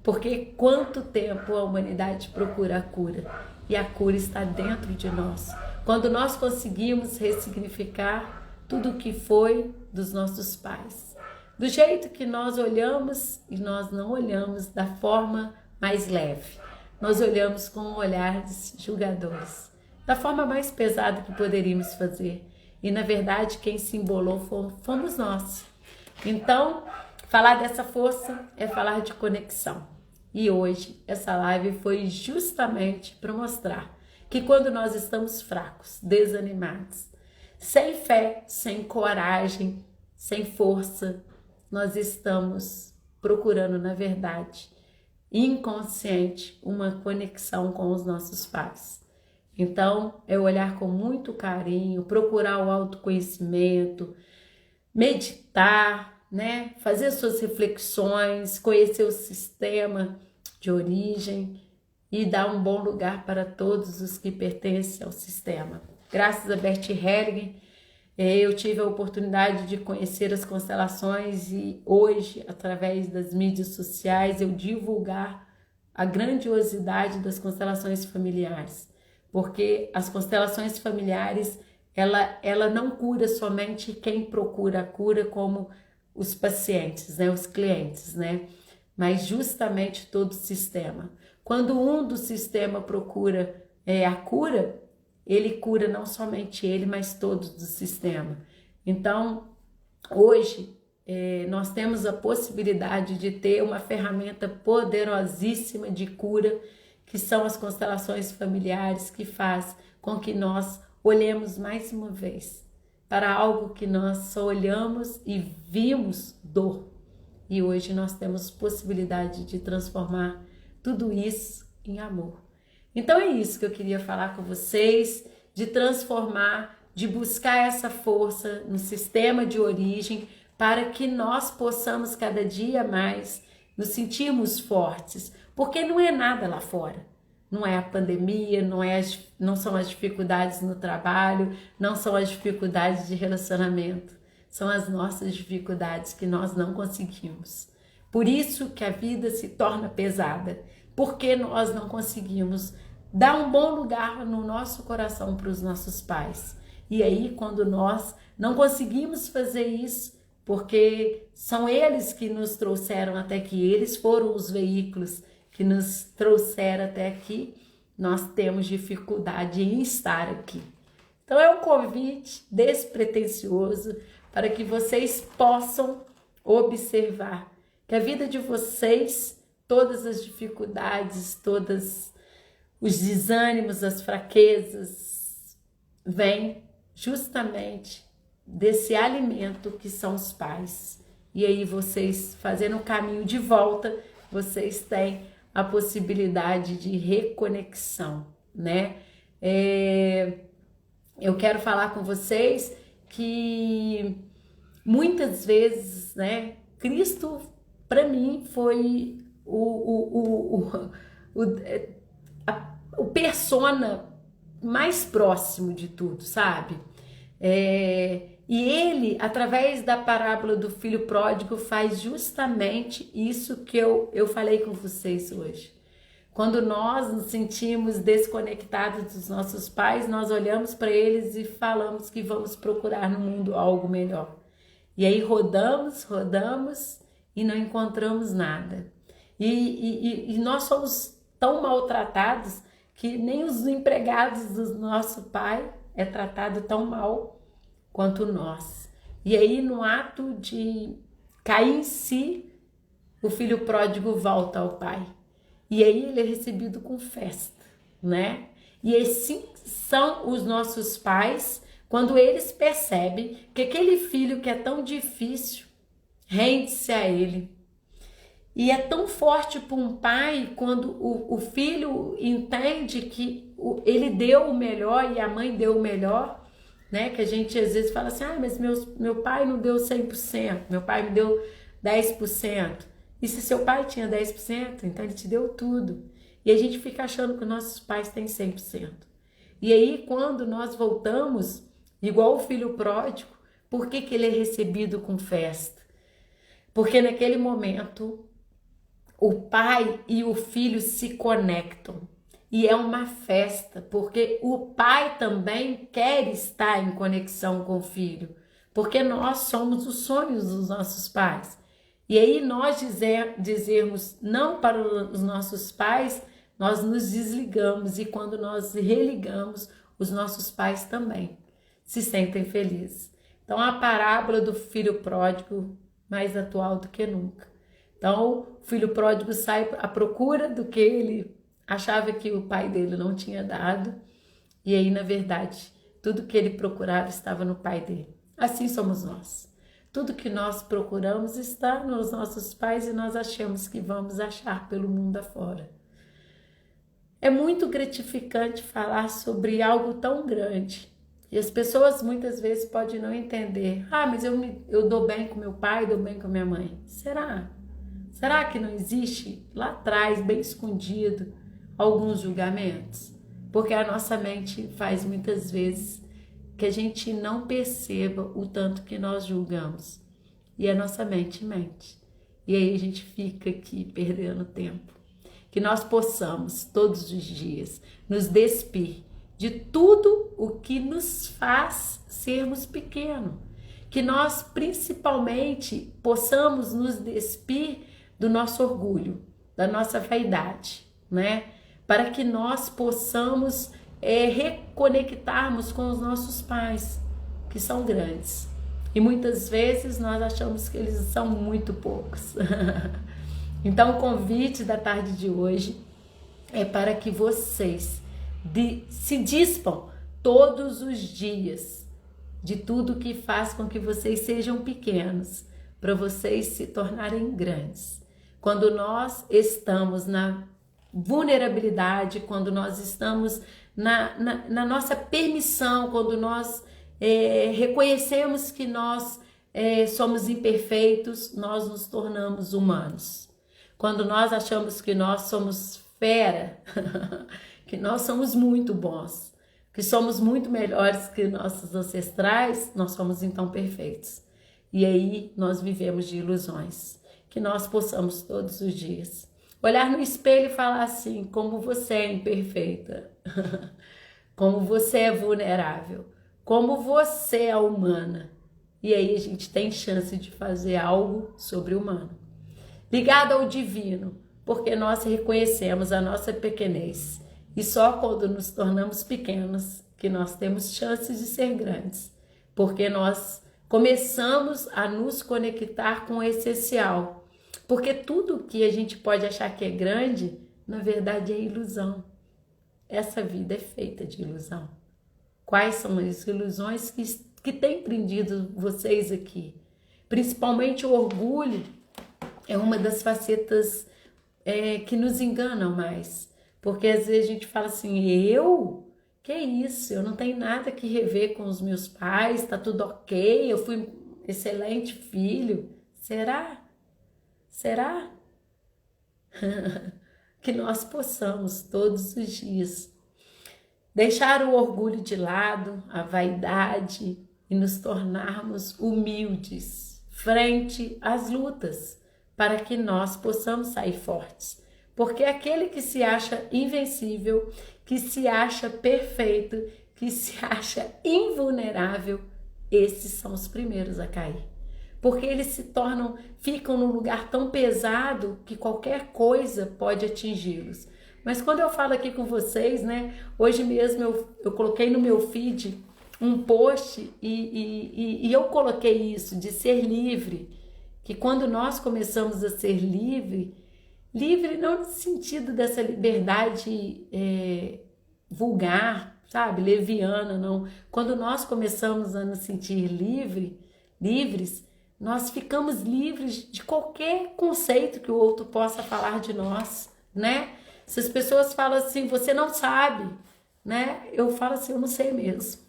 Porque quanto tempo a humanidade procura a cura? E a cura está dentro de nós. Quando nós conseguimos ressignificar tudo o que foi dos nossos pais. Do jeito que nós olhamos, e nós não olhamos da forma mais leve. Nós olhamos com olhares julgadores. Da forma mais pesada que poderíamos fazer. E na verdade quem se embolou fomos nós. Então, falar dessa força é falar de conexão. E hoje essa live foi justamente para mostrar que quando nós estamos fracos, desanimados, sem fé, sem coragem, sem força, nós estamos procurando, na verdade, inconsciente, uma conexão com os nossos pais. Então, é olhar com muito carinho, procurar o autoconhecimento, meditar, né? Fazer suas reflexões, conhecer o sistema de origem e dar um bom lugar para todos os que pertencem ao sistema. Graças a Bert Hellinger, Eu tive a oportunidade de conhecer as constelações e hoje, através das mídias sociais, eu divulgar a grandiosidade das constelações familiares. Porque as constelações familiares, ela não cura somente quem procura a cura, como os pacientes, né, os clientes, né? Mas justamente todo o sistema. Quando um do sistema procura a cura, ele cura não somente ele, mas todos do sistema. Então, hoje, nós temos a possibilidade de ter uma ferramenta poderosíssima de cura, que são as constelações familiares, que faz com que nós olhemos mais uma vez para algo que nós só olhamos e vimos dor. E hoje nós temos possibilidade de transformar tudo isso em amor. Então é isso que eu queria falar com vocês, de transformar, de buscar essa força no sistema de origem, para que nós possamos cada dia mais nos sentirmos fortes, porque não é nada lá fora. Não é a pandemia, não são as dificuldades no trabalho, não são as dificuldades de relacionamento. São as nossas dificuldades que nós não conseguimos. Por isso que a vida se torna pesada, porque nós não conseguimos dar um bom lugar no nosso coração para os nossos pais. E aí, quando nós não conseguimos fazer isso, porque são eles que nos trouxeram até aqui, eles foram os veículos que nos trouxeram até aqui, nós temos dificuldade em estar aqui. Então é um convite despretensioso para que vocês possam observar que a vida de vocês, todas as dificuldades, todos os desânimos, as fraquezas, vêm justamente desse alimento que são os pais. E aí vocês, fazendo o caminho de volta, vocês têm a possibilidade de reconexão, né? Eu quero falar com vocês que muitas vezes, né, Cristo para mim foi o persona mais próximo de tudo, sabe? E ele, através da parábola do filho pródigo, faz justamente isso que eu falei com vocês hoje. Quando nós nos sentimos desconectados dos nossos pais, nós olhamos para eles e falamos que vamos procurar no mundo algo melhor. E aí rodamos e não encontramos nada. E nós somos tão maltratados que nem os empregados do nosso pai é tratado tão mal quanto nós. E aí, no ato de cair em si, o filho pródigo volta ao pai. E aí ele é recebido com festa, né? E assim são os nossos pais, quando eles percebem que aquele filho que é tão difícil rende-se a ele. E é tão forte para um pai quando o filho entende que ele deu o melhor e a mãe deu o melhor, né? Que a gente às vezes fala assim, mas meu pai não deu 100%, meu pai me deu 10%. E se seu pai tinha 10%, então ele te deu tudo. E a gente fica achando que nossos pais têm 100%. E aí quando nós voltamos, igual o filho pródigo, por que ele é recebido com festa? Porque naquele momento o pai e o filho se conectam. E é uma festa, porque o pai também quer estar em conexão com o filho, porque nós somos os sonhos dos nossos pais. E aí nós dizermos não para os nossos pais, nós nos desligamos, e quando nós religamos, os nossos pais também se sentem felizes. Então a parábola do filho pródigo, mais atual do que nunca. Então o filho pródigo sai à procura do que ele achava que o pai dele não tinha dado, e aí na verdade tudo que ele procurava estava no pai dele. Assim somos nós. Tudo que nós procuramos está nos nossos pais e nós achamos que vamos achar pelo mundo afora. É muito gratificante falar sobre algo tão grande. E as pessoas muitas vezes podem não entender. Mas eu dou bem com meu pai, dou bem com minha mãe. Será? Será que não existe lá atrás, bem escondido, alguns julgamentos? Porque a nossa mente faz muitas vezes que a gente não perceba o tanto que nós julgamos. E a nossa mente mente. E aí a gente fica aqui perdendo tempo. Que nós possamos, todos os dias, nos despir de tudo o que nos faz sermos pequenos. Que nós, principalmente, possamos nos despir do nosso orgulho, da nossa vaidade, né? Para que nós possamos reconectarmos com os nossos pais, que são grandes. E muitas vezes nós achamos que eles são muito poucos. Então o convite da tarde de hoje é para que vocês se dispam todos os dias de tudo que faz com que vocês sejam pequenos, para vocês se tornarem grandes. Quando nós estamos na vulnerabilidade, quando nós estamos na nossa permissão, quando nós reconhecemos que nós somos imperfeitos, nós nos tornamos humanos. Quando nós achamos que nós somos fera, que nós somos muito bons, que somos muito melhores que nossos ancestrais, nós somos então perfeitos. E aí nós vivemos de ilusões. Que nós possamos todos os dias olhar no espelho e falar assim: como você é imperfeita, como você é vulnerável, como você é humana. E aí a gente tem chance de fazer algo sobre-humano, ligado ao divino, porque nós reconhecemos a nossa pequenez. E só quando nos tornamos pequenos que nós temos chances de ser grandes, porque nós começamos a nos conectar com o essencial. Porque tudo que a gente pode achar que é grande, na verdade é ilusão. Essa vida é feita de ilusão. Quais são as ilusões que têm prendido vocês aqui? Principalmente o orgulho é uma das facetas que nos enganam mais. Porque às vezes a gente fala assim: eu? Que isso? Eu não tenho nada que rever com os meus pais, tá tudo ok, eu fui um excelente filho. Será? Será? Que nós possamos todos os dias deixar o orgulho de lado, a vaidade, e nos tornarmos humildes frente às lutas, para que nós possamos sair fortes. Porque aquele que se acha invencível, que se acha perfeito, que se acha invulnerável, esses são os primeiros a cair. Porque eles ficam num lugar tão pesado que qualquer coisa pode atingi-los. Mas quando eu falo aqui com vocês, né, hoje mesmo eu coloquei no meu feed um post e eu coloquei isso, de ser livre, que quando nós começamos a ser livre não no sentido dessa liberdade vulgar, sabe, leviana, não. Quando nós começamos a nos sentir livres, nós ficamos livres de qualquer conceito que o outro possa falar de nós, né? Se as pessoas falam assim: você não sabe, né? Eu falo assim: eu não sei mesmo.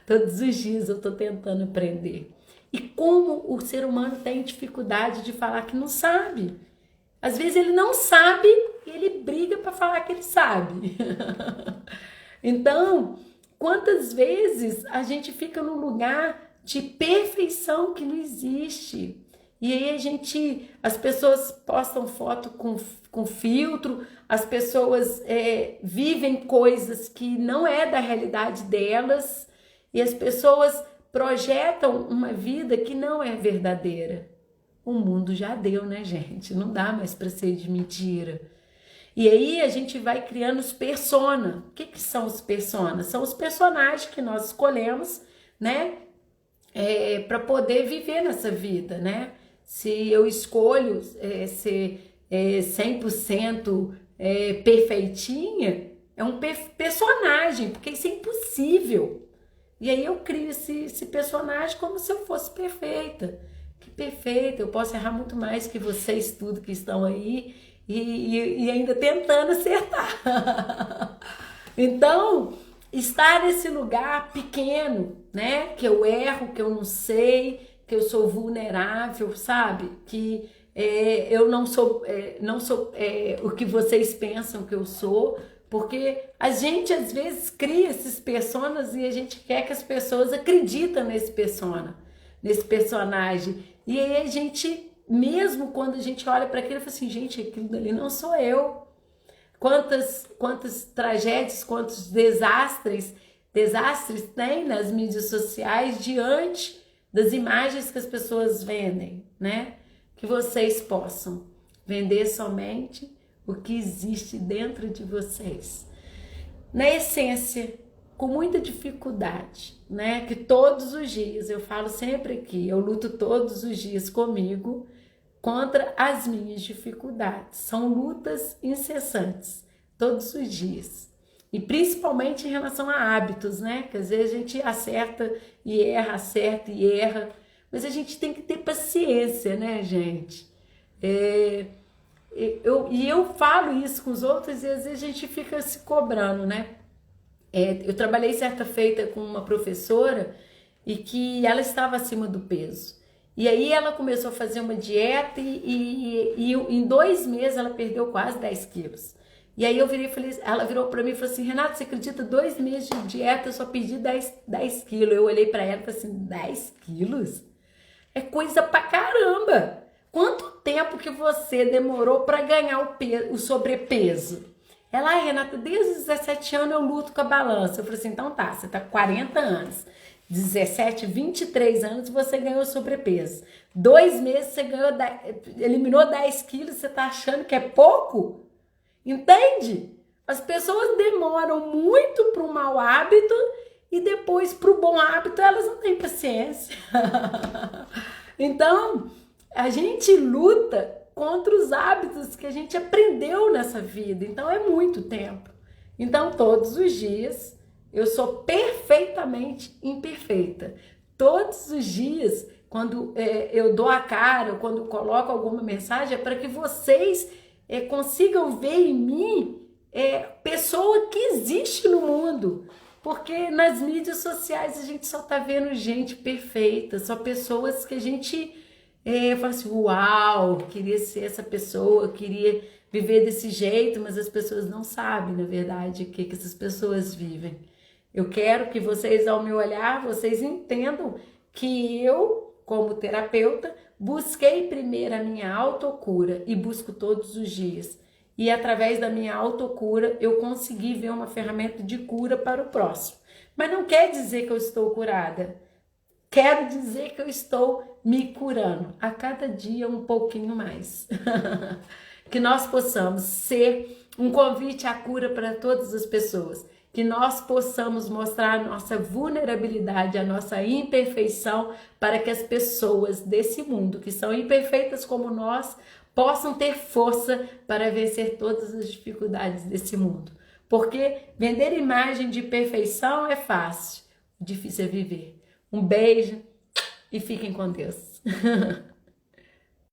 Todos os dias eu estou tentando aprender. E como o ser humano tem dificuldade de falar que não sabe. Às vezes ele não sabe e ele briga para falar que ele sabe. Então, quantas vezes a gente fica num lugar de perfeição que não existe? E aí as pessoas postam foto com filtro, as pessoas vivem coisas que não é da realidade delas, e as pessoas projetam uma vida que não é verdadeira. O mundo já deu, né, gente? Não dá mais para ser de mentira. E aí a gente vai criando os persona. O que são os personas? São os personagens que nós escolhemos, né, para poder viver nessa vida, né? Se eu escolho ser 100% perfeitinha, é um personagem, porque isso é impossível. E aí eu crio esse personagem como se eu fosse perfeita. Que perfeita, eu posso errar muito mais que vocês tudo que estão aí e ainda tentando acertar. Então, estar nesse lugar pequeno, né? Que eu erro, que eu não sei, que eu sou vulnerável, sabe? Que eu não sou o que vocês pensam que eu sou, Porque a gente às vezes cria esses personas e a gente quer que as pessoas acreditem nesse persona, nesse personagem. E aí a gente, mesmo quando a gente olha para aquilo, fala assim, gente, aquilo dali não sou eu. Quantas tragédias, quantos desastres tem nas mídias sociais diante das imagens que as pessoas vendem, né? Que vocês possam vender somente o que existe dentro de vocês. Na essência, com muita dificuldade, né? Que todos os dias, eu falo sempre aqui, eu luto todos os dias comigo contra as minhas dificuldades. São lutas incessantes, todos os dias. E principalmente em relação a hábitos, né? Que às vezes a gente acerta e erra. Mas a gente tem que ter paciência, né, gente? Eu falo isso com os outros e às vezes a gente fica se cobrando, né? Eu trabalhei certa feita com uma professora e que ela estava acima do peso. E aí ela começou a fazer uma dieta e em 2 meses ela perdeu quase 10 quilos. E aí eu virei e falei, ela virou para mim e falou assim, Renata, você acredita, 2 meses de dieta eu só perdi 10 quilos. Eu olhei para ela e falei assim, 10 quilos? É coisa pra caramba! Quanto tempo que você demorou para ganhar o sobrepeso? Ela, Renata, desde os 17 anos eu luto com a balança. Eu falei assim, então tá, você tá com 40 anos. 17, 23 anos você ganhou sobrepeso. 2 meses você eliminou 10 quilos, você tá achando que é pouco? Entende? As pessoas demoram muito para o mau hábito e depois para o bom hábito elas não têm paciência. Então, a gente luta contra os hábitos que a gente aprendeu nessa vida. Então, é muito tempo. Então, todos os dias, eu sou perfeitamente imperfeita. Todos os dias, quando eu dou a cara, quando coloco alguma mensagem, é para que vocês consigam ver em mim pessoa que existe no mundo. Porque nas mídias sociais a gente só tá vendo gente perfeita, só pessoas que a gente fala assim, uau, queria ser essa pessoa, queria viver desse jeito, mas as pessoas não sabem, na verdade, o que essas pessoas vivem. Eu quero que vocês, ao me olhar, vocês entendam que eu, como terapeuta, busquei primeiro a minha autocura e busco todos os dias. E através da minha autocura, eu consegui ver uma ferramenta de cura para o próximo. Mas não quer dizer que eu estou curada. Quero dizer que eu estou me curando a cada dia um pouquinho mais. Que nós possamos ser um convite à cura para todas as pessoas. Que nós possamos mostrar a nossa vulnerabilidade, a nossa imperfeição, para que as pessoas desse mundo, que são imperfeitas como nós, possam ter força para vencer todas as dificuldades desse mundo. Porque vender imagem de perfeição é fácil, o difícil é viver. Um beijo e fiquem com Deus.